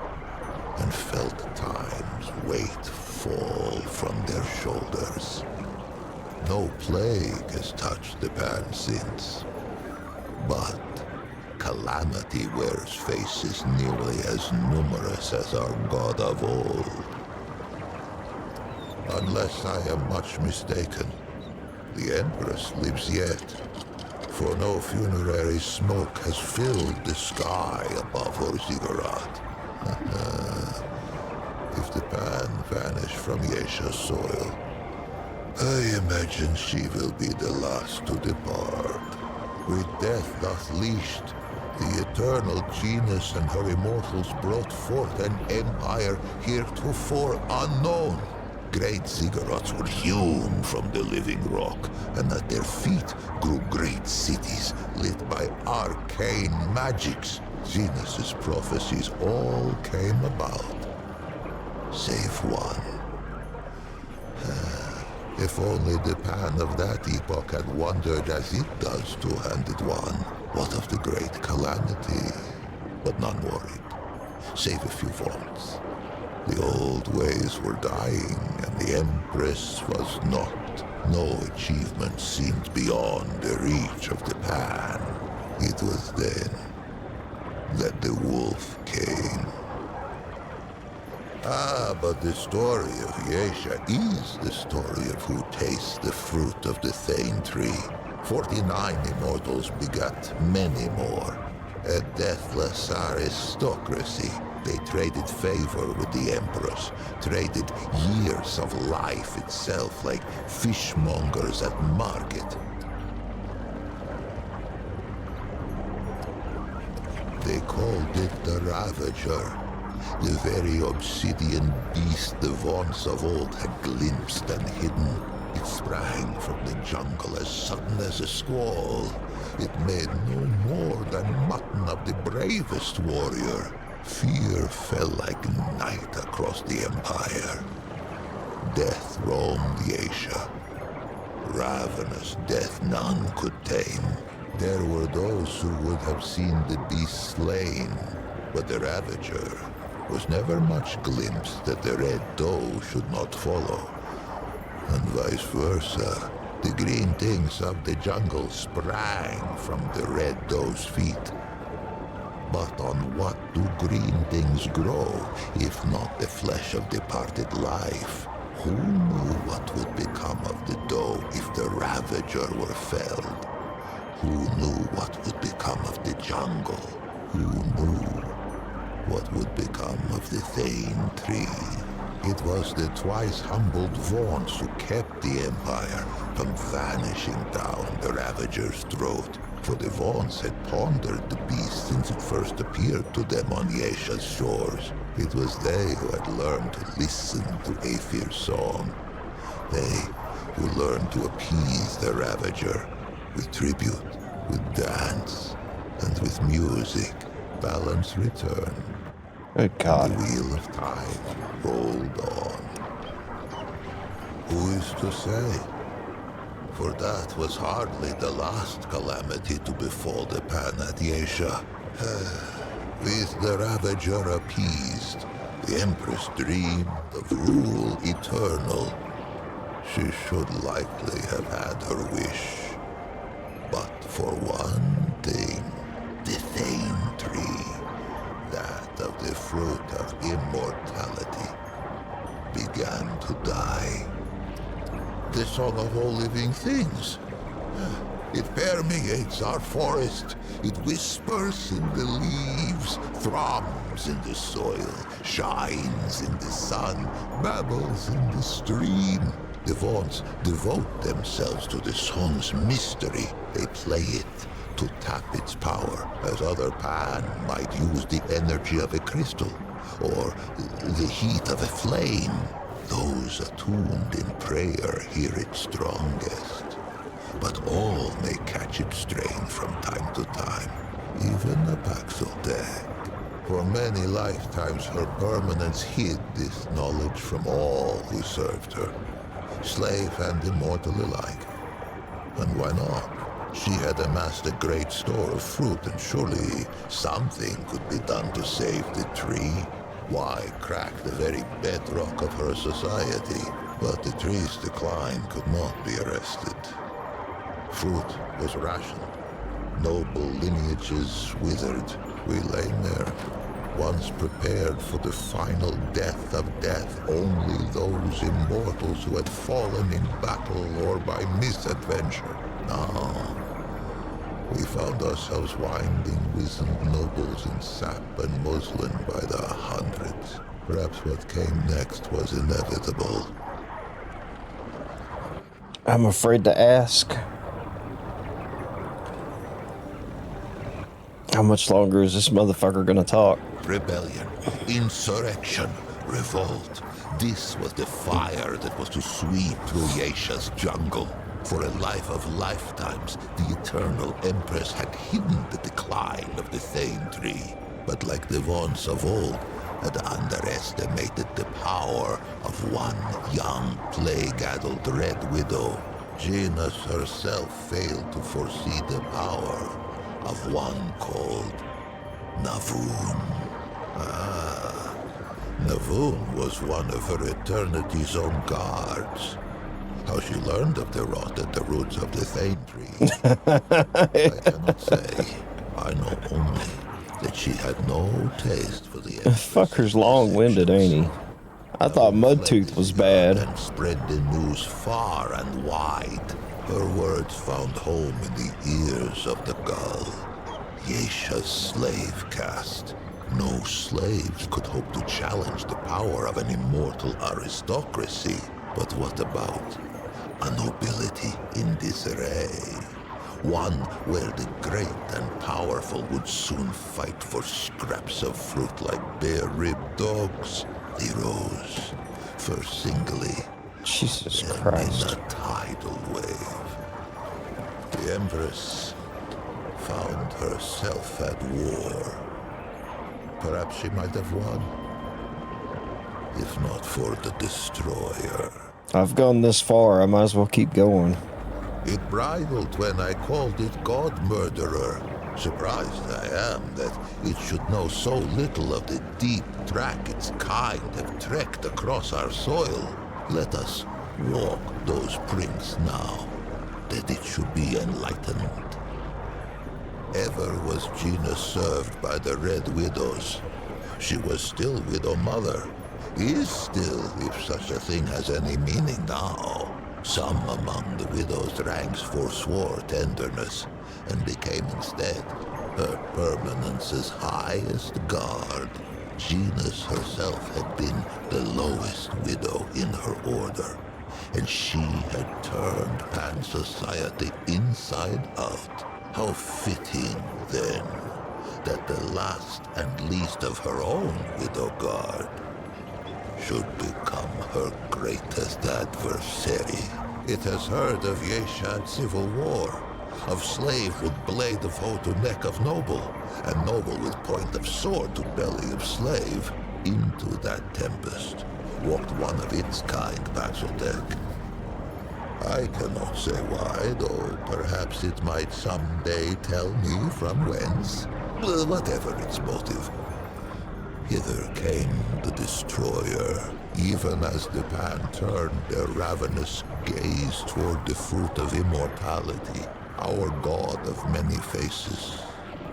and felt time's weight fall from their shoulders. No plague has touched the Pan since, but calamity wears faces nearly as numerous as our god of old. Unless I am much mistaken, the Empress lives yet, for no funerary smoke has filled the sky above her ziggurat. If the Pan vanish from Yesha's soil, I imagine she will be the last to depart. With death thus leashed, the eternal Genus and her immortals brought forth an empire heretofore unknown. Great ziggurats were hewn from the living rock, and at their feet grew great cities lit by arcane magics. Genus's prophecies all came about, save one. If only the Pan of that epoch had wondered as it does two-handed one, what of the great calamity? But none worried, save a few vaults. The old ways were dying, and the Empress was not. No achievement seemed beyond the reach of the Pan. It was then that the wolf came. But the story of Yesha is the story of who tastes the fruit of the Thane tree. 49 immortals begat many more. A deathless aristocracy. They traded favor with the Empress, traded years of life itself like fishmongers at market. They called it the Ravager, the very obsidian beast the vaunts of old had glimpsed and hidden. It sprang from the jungle as sudden as a squall. It made no more than mutton of the bravest warrior. Fear fell like night across the empire. Death roamed Yesha. Ravenous death none could tame. There were those who would have seen the beast slain, but the Ravager was never much glimpsed that the Red Doe should not follow. And vice versa. The green things of the jungle sprang from the Red Doe's feet. But on what do green things grow, if not the flesh of departed life? Who knew what would become of the doe if the Ravager were felled? Who knew what would become of the jungle? Who knew what would become of the Thane tree? It was the twice humbled Vaughn's who kept the Empire from vanishing down the Ravager's throat. For the Vaughn's had pondered the beast since it first appeared to them on Yesha's shores. It was they who had learned to listen to Aethir's song. They who learned to appease the Ravager with tribute, with dance, and with music. Balance returned. Good God. The wheel of time rolled on. Who is to say? For that was hardly the last calamity to befall the Pan at Yesha. With the Ravager appeased, the Empress dreamed of rule eternal. She should likely have had her wish. But for one thing, the Thane tree, that of the fruit of immortality, began to die. The song of all living things. It permeates our forest. It whispers in the leaves, thrums in the soil, shines in the sun, babbles in the stream. The Vaughn's devote themselves to the song's mystery. They play it to tap its power, as other Pan might use the energy of a crystal or the heat of a flame. Those attuned in prayer hear it strongest, but all may catch its strain from time to time, even a Paxiltech. For many lifetimes her permanence hid this knowledge from all who served her, slave and immortal alike. And why not? She had amassed a great store of fruit, and surely something could be done to save the tree. Why crack the very bedrock of her society? But the tree's decline could not be arrested. Fruit was rationed. Noble lineages withered. We lay there, once prepared for the final death of death. Only those immortals who had fallen in battle or by misadventure. Now, we found ourselves winding wizened nobles in sap and muslin by the hundreds. Perhaps what came next was inevitable. I'm afraid to ask. How much longer is this motherfucker gonna talk? Rebellion, insurrection, revolt. This was the fire that was to sweep through Yesha's jungle. For a life of lifetimes, the Eternal Empress had hidden the decline of the Thane tree, but like the Vaughn's of old, had underestimated the power of one young, plague-addled Red Widow. Janus herself failed to foresee the power of one called Navun. Navun was one of her Eternity's own guards. How she learned of the rot at the roots of the Thane tree, I cannot say. I know only that she had no taste for the Fucker's long-winded, ain't he? I thought Mudtooth was bad. And spread the news far and wide. Her words found home in the ears of the gull. Yesha's slave caste. No slaves could hope to challenge the power of an immortal aristocracy. But what about a nobility in disarray? One where the great and powerful would soon fight for scraps of fruit like bare-ribbed dogs. They rose, first singly, Jesus then Christ. in a tidal wave. The Empress found herself at war. Perhaps she might have won, if not for the Destroyer. I've gone this far, I might as well keep going. It bridled when I called it God Murderer. Surprised I am that it should know so little of the deep track its kind have trekked across our soil. Let us walk those prints now, that it should be enlightened. Ever was Gina served by the Red Widows. She was still Widow Mother. Is still, if such a thing has any meaning now. Some among the widow's ranks forswore tenderness, and became instead her permanence's highest guard. Genus herself had been the lowest widow in her order, and she had turned Pan society inside out. How fitting, then, that the last and least of her own widow guard should become her greatest adversary. It has heard of Yeshad civil war, of slave with blade of hoe to neck of noble, and noble with point of sword to belly of slave. Into that tempest walked one of its kind, Paxiltech. I cannot say why, though perhaps it might someday tell me from whence. Whatever its motive, hither came the Destroyer, even as the Pan turned their ravenous gaze toward the fruit of immortality. Our god of many faces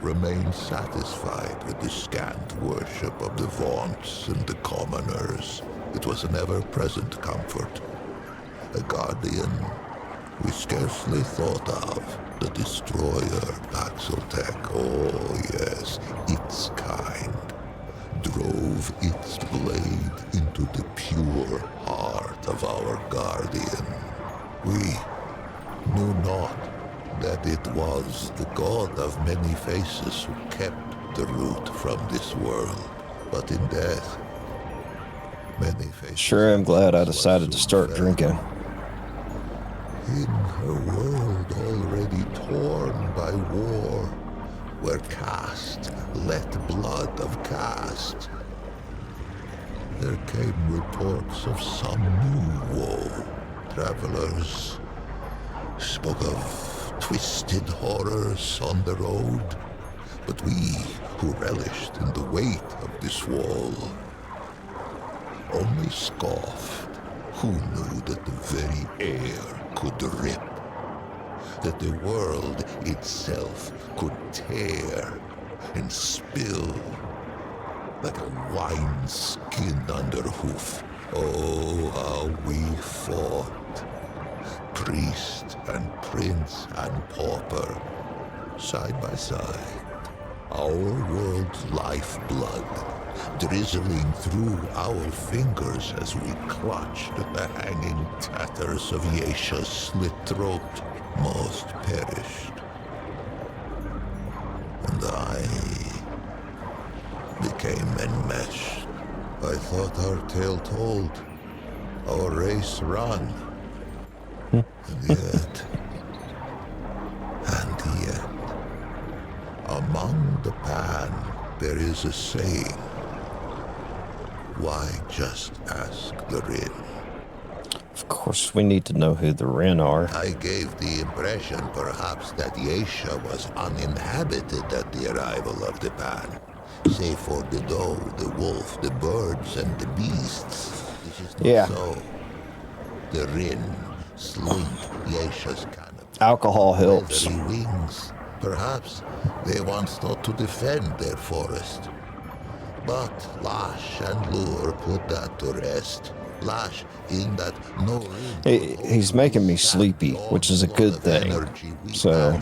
remained satisfied with the scant worship of the vaunts and the commoners. It was an ever-present comfort. A guardian we scarcely thought of. The Destroyer, Paxiltech, oh yes, its kind, drove its blade into the pure heart of our guardian. We knew not that it was the god of many faces who kept the root from this world. But in death, many faces... Sure am glad I was decided to soon start felt. drinking. In a world already torn by war, where caste let blood of caste, there came reports of some new woe. Travelers spoke of twisted horrors on the road, but we who relished in the weight of this wall only scoffed. Who knew that the very air could rip, that the world itself could tear and spill like a wineskin under hoof? Oh, how we fought, priest and prince and pauper, side by side, our world's lifeblood drizzling through our fingers as we clutched at the hanging tatters of Yesha's slit throat. Most perished. And I became enmeshed. I thought our tale told, our race run. And yet, among the Pan, there is a saying. Why just ask the Rin? Of course, we need to know who the Ren are. I gave the impression perhaps that Yesha was uninhabited at the arrival of the Pan, save for the doe, the wolf, the birds, and the beasts. This is not so. The Rin slink Yesha's canopy. Alcohol helps. Feathery wings. Perhaps they once thought to defend their forest. But Lash and Lure put that to rest. Lash in that no Rin... He's making me sleepy, which is a good thing. So,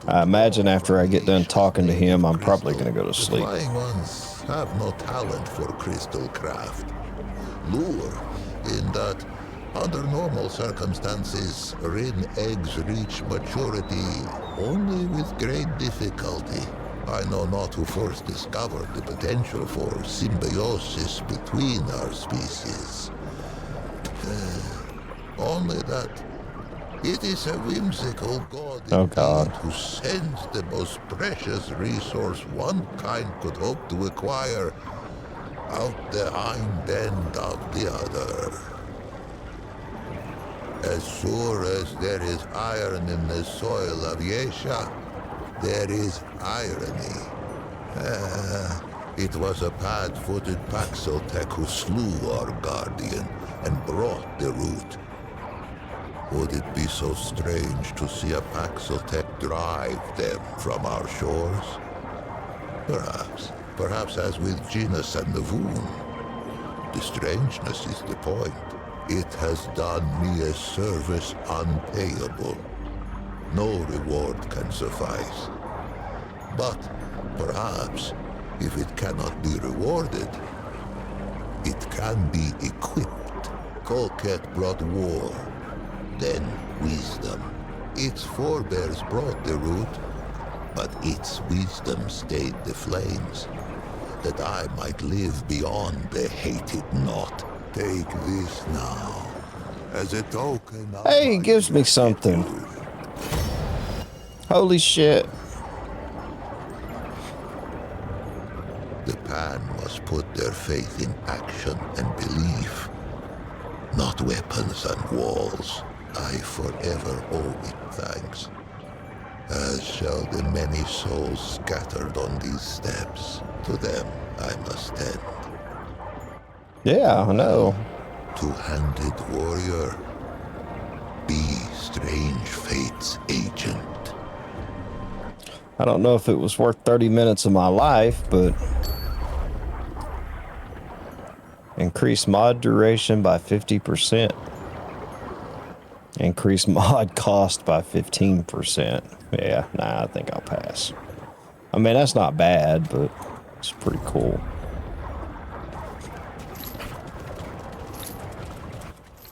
I imagine after I get done talking to him, I'm probably going to go to sleep. The flying ones have no talent for crystal craft. Lure in that under normal circumstances, Rin eggs reach maturity only with great difficulty. I know not who first discovered the potential for symbiosis between our species. Only that it is a whimsical god who sends the most precious resource one kind could hope to acquire out the hind end of the other. As sure as there is iron in the soil of Yesha, there is irony. It was a pad-footed Paxeltech who slew our guardian and brought the root. Would it be so strange to see a Paxeltech drive them from our shores? Perhaps. Perhaps as with Genus and the Voon. The strangeness is the point. It has done me a service unpayable. No reward can suffice. But perhaps, if it cannot be rewarded, it can be equipped. Colket brought war, then wisdom. Its forebears brought the root, but its wisdom stayed the flames, that I might live beyond the hated knot. Take this now, as a token of Hey, he my gives me something. Holy shit. The Pan must put their faith in action and belief, not weapons and walls. I forever owe it thanks, as shall the many souls scattered on these steps. To them I must tend. Yeah, I know. Two-handed warrior, be strange fate's agent. I don't know if it was worth 30 minutes of my life, but increase mod duration by 50%. Increase mod cost by 15%. Yeah, nah, I think I'll pass. I mean, that's not bad, but it's pretty cool.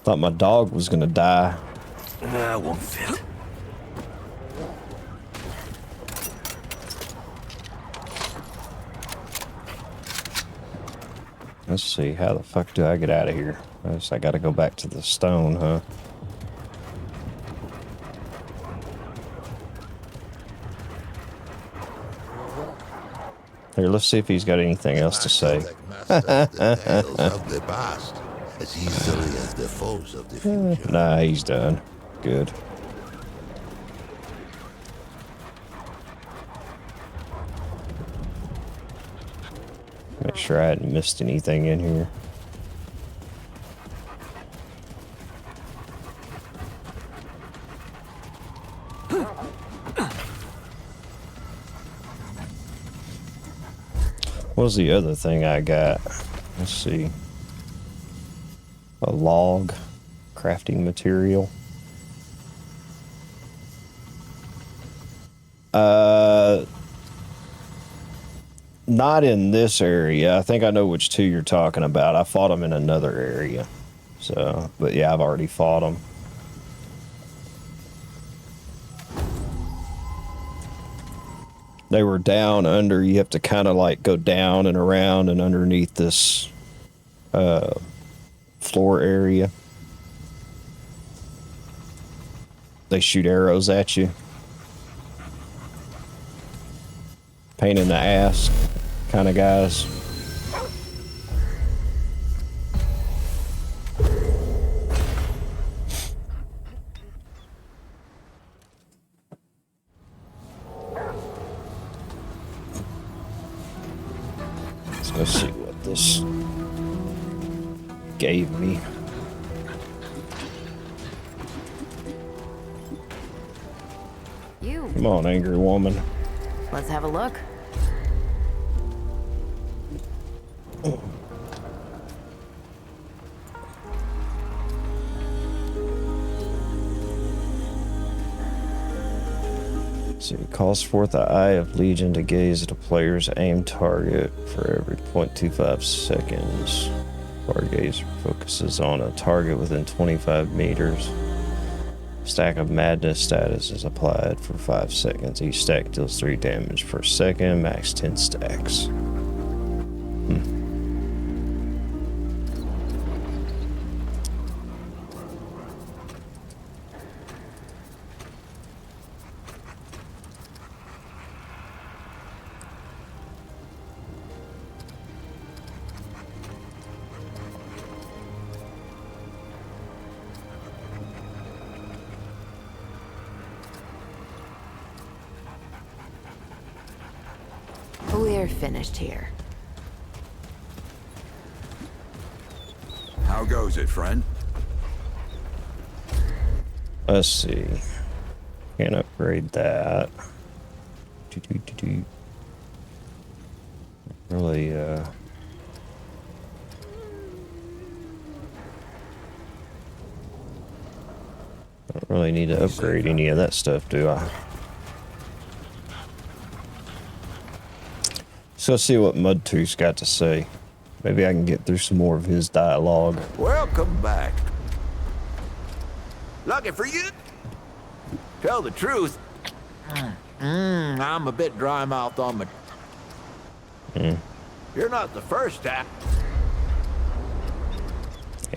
Thought my dog was gonna die. That won't fit. Let's see, how the fuck do I get out of here? I guess I gotta go back to the stone, huh? Here, let's see if he's got anything else to say. The tales of the past as easily as the foes of the future. Nah, he's done. Good. Make sure I hadn't missed anything in here. What was the other thing I got? Let's see. A log, crafting material. Not in this area. I think I know which two you're talking about. I fought them in another area. So, but yeah, I've already fought them. They were down under. You have to kind of like go down and around and underneath this floor area. They shoot arrows at you. Pain in the ass kind of guys. So let's see what this gave me. You. Come on, angry woman. Let's have a look. So it calls forth the eye of Legion to gaze at a player's aim target for every 0.25 seconds. Our gaze focuses on a target within 25 meters. Stack of Madness status is applied for 5 seconds. Each stack deals 3 damage per second, max 10 stacks. We're finished here. How goes it, friend? Let's see. Can't upgrade that. Really, don't really need to upgrade any of that stuff, do I? So let's see what Mudtooth's got to say. Maybe I can get through some more of his dialogue. Welcome back. Lucky for you. Tell the truth, I'm a bit dry-mouthed on my... You're not the first act.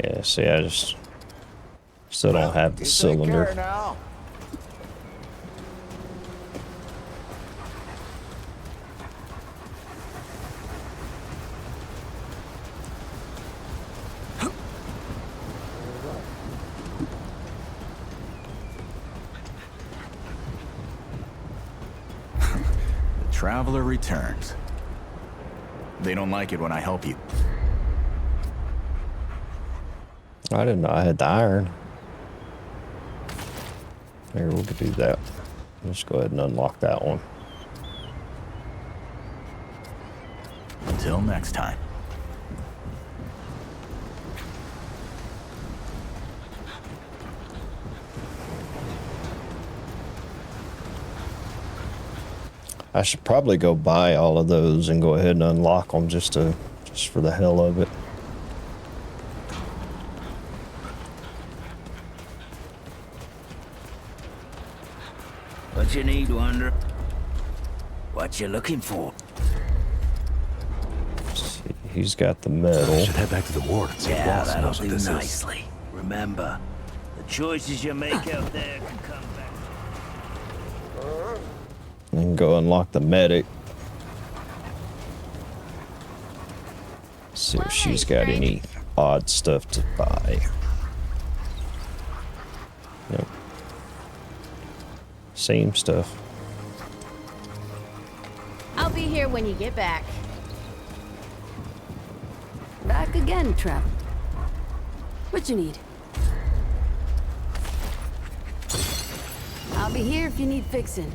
Yeah, see, I just still don't have the You take cylinder. care now. Traveler returns. They don't like it when I help you. I didn't know I had the iron. Here, we could do that. Let's go ahead and unlock that one. Until next time. I should probably go buy all of those and go ahead and unlock them just for the hell of it. what you need, Wanderer. What you looking for? He's got the medal. Should head back to the ward and see if Yeah, Boss that'll knows what do this is. nicely. Remember, the choices you make out there can come back. And go unlock the medic. See if she's got any odd stuff to buy. Nope. Same stuff. I'll be here when you get back. Back again, Trev. What you need? I'll be here if you need fixing.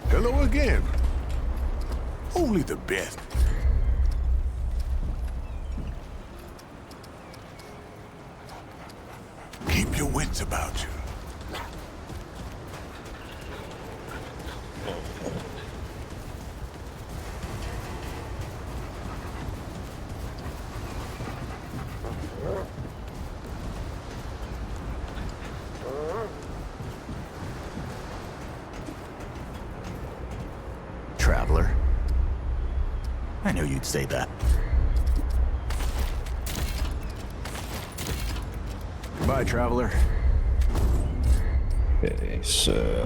Hello again. Only the best. Keep your wits about you. Traveler. I knew you'd say that. Goodbye, Traveler. Okay, so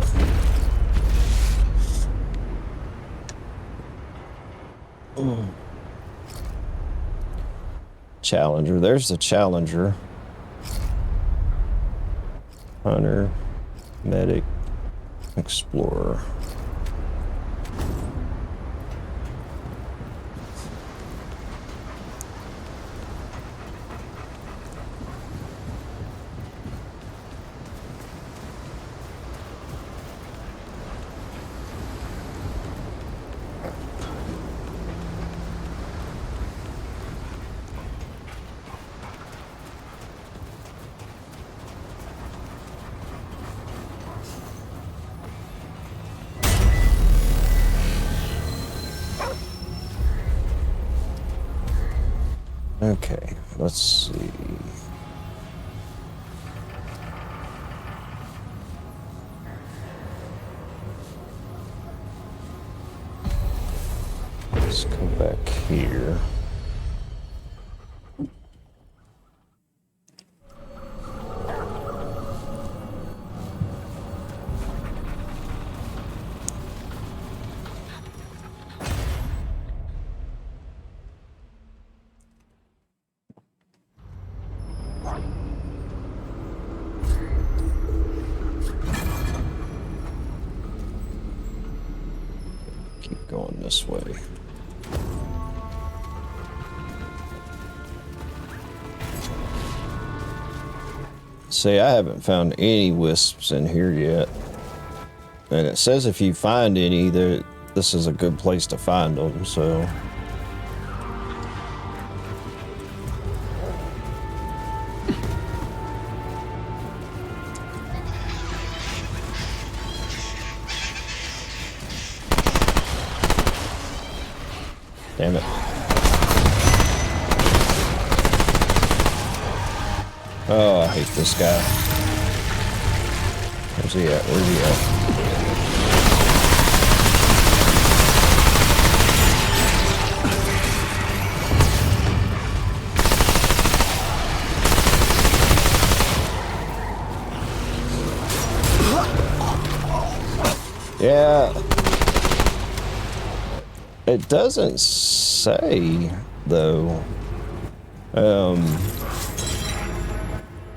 Challenger. There's the Challenger. Hunter, medic, explorer. Okay, let's see. Let's go back here. Keep going this way. See, I haven't found any wisps in here yet. And it says if you find any, this is a good place to find them, so. Damn it. Oh, I hate this guy. Where's he at? Where's he at? Yeah. It doesn't say, though.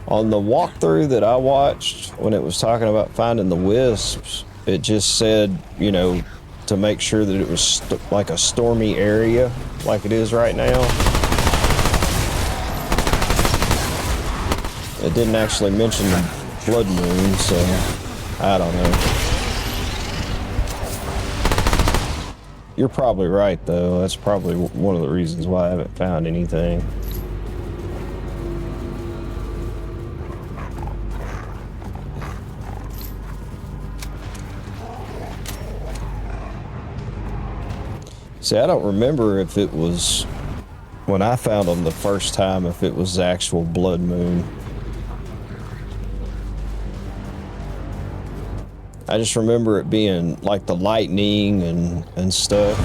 On the walkthrough that I watched, when it was talking about finding the wisps, it just said, you know, to make sure that it was like a stormy area, like it is right now. It didn't actually mention the blood moon, so I don't know. You're probably right, though. That's probably one of the reasons why I haven't found anything. See, I don't remember if it was, when I found them the first time, if it was the actual blood moon. I just remember it being like the lightning and stuff.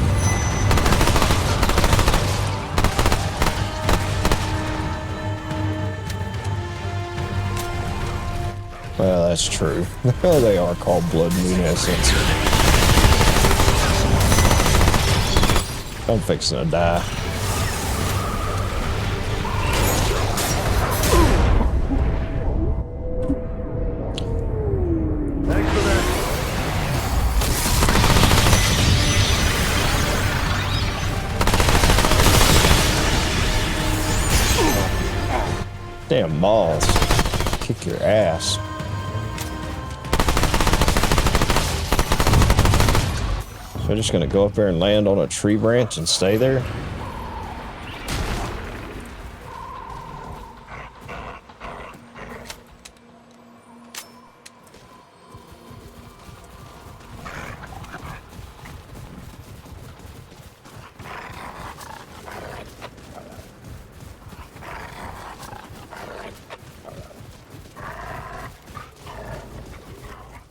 Well, that's true. They are called blood moon essence. I'm fixing to die. Thanks for that. Damn balls. Kick your ass. So I'm just gonna go up there and land on a tree branch and stay there?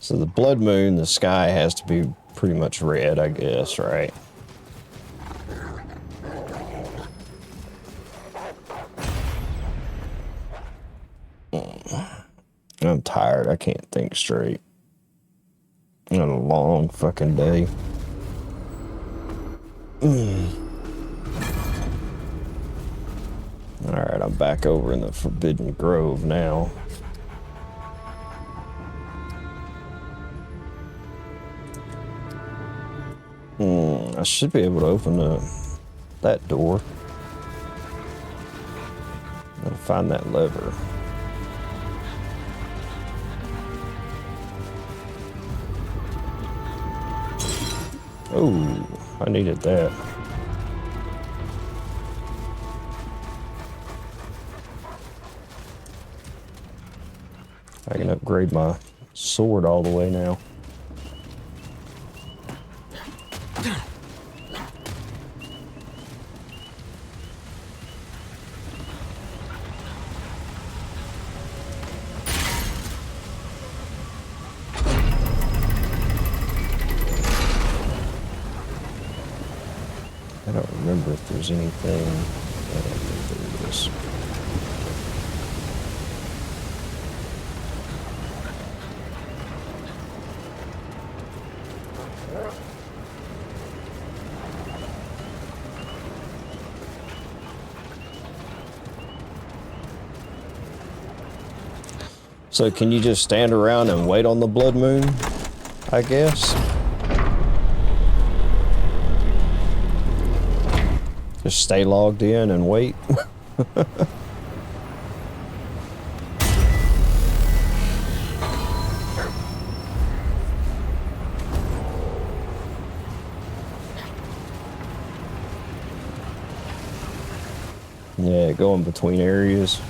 So the blood moon, the sky has to be pretty much red, I guess, right? I'm tired. I can't think straight. It's been a long fucking day. Alright, I'm back over in the Forbidden Grove now. I should be able to open that door. Gotta find that lever. Oh, I needed that. I can upgrade my sword all the way now. I don't remember if there's anything. I don't think there is. So can you just stand around and wait on the blood moon, I guess? Just stay logged in and wait. Yeah, go in between areas.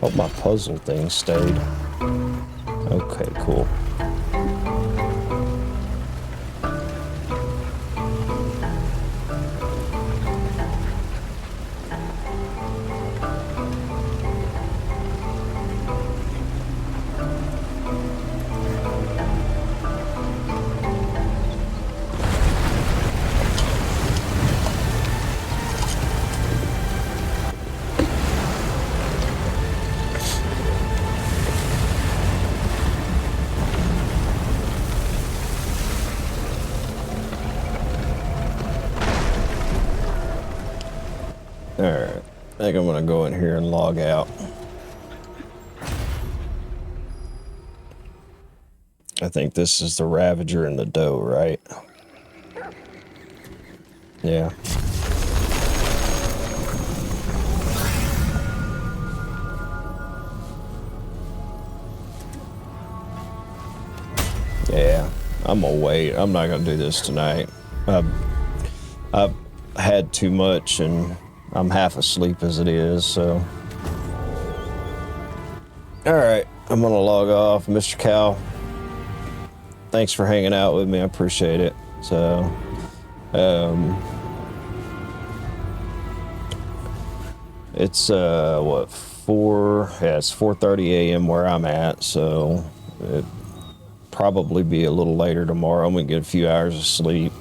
Hope my puzzle thing stayed. Okay, cool. Alright, I think I'm gonna go in here and log out. I think this is the Ravager and the doe, right? Yeah. Yeah, I'm gonna wait. I'm not gonna do this tonight. I've had too much and I'm half asleep as it is, so. Alright, I'm gonna log off. Mr. Cow, thanks for hanging out with me. I appreciate it. So, It's what, 4? Yeah, it's 4:30 a.m. where I'm at, so it probably be a little later tomorrow. I'm gonna get a few hours of sleep,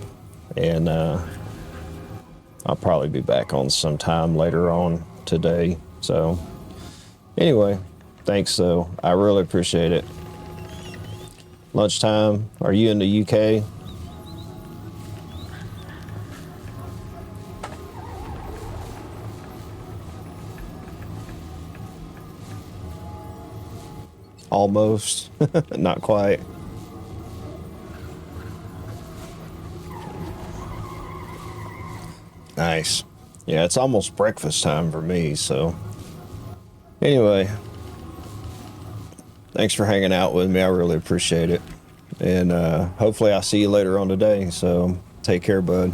and I'll probably be back on sometime later on today. So anyway, thanks though. I really appreciate it. Lunchtime. Are you in the UK? Almost. Not quite. Nice. Yeah, it's almost breakfast time for me, so. Anyway, thanks for hanging out with me. I really appreciate it. And hopefully I'll see you later on today. So take care, bud.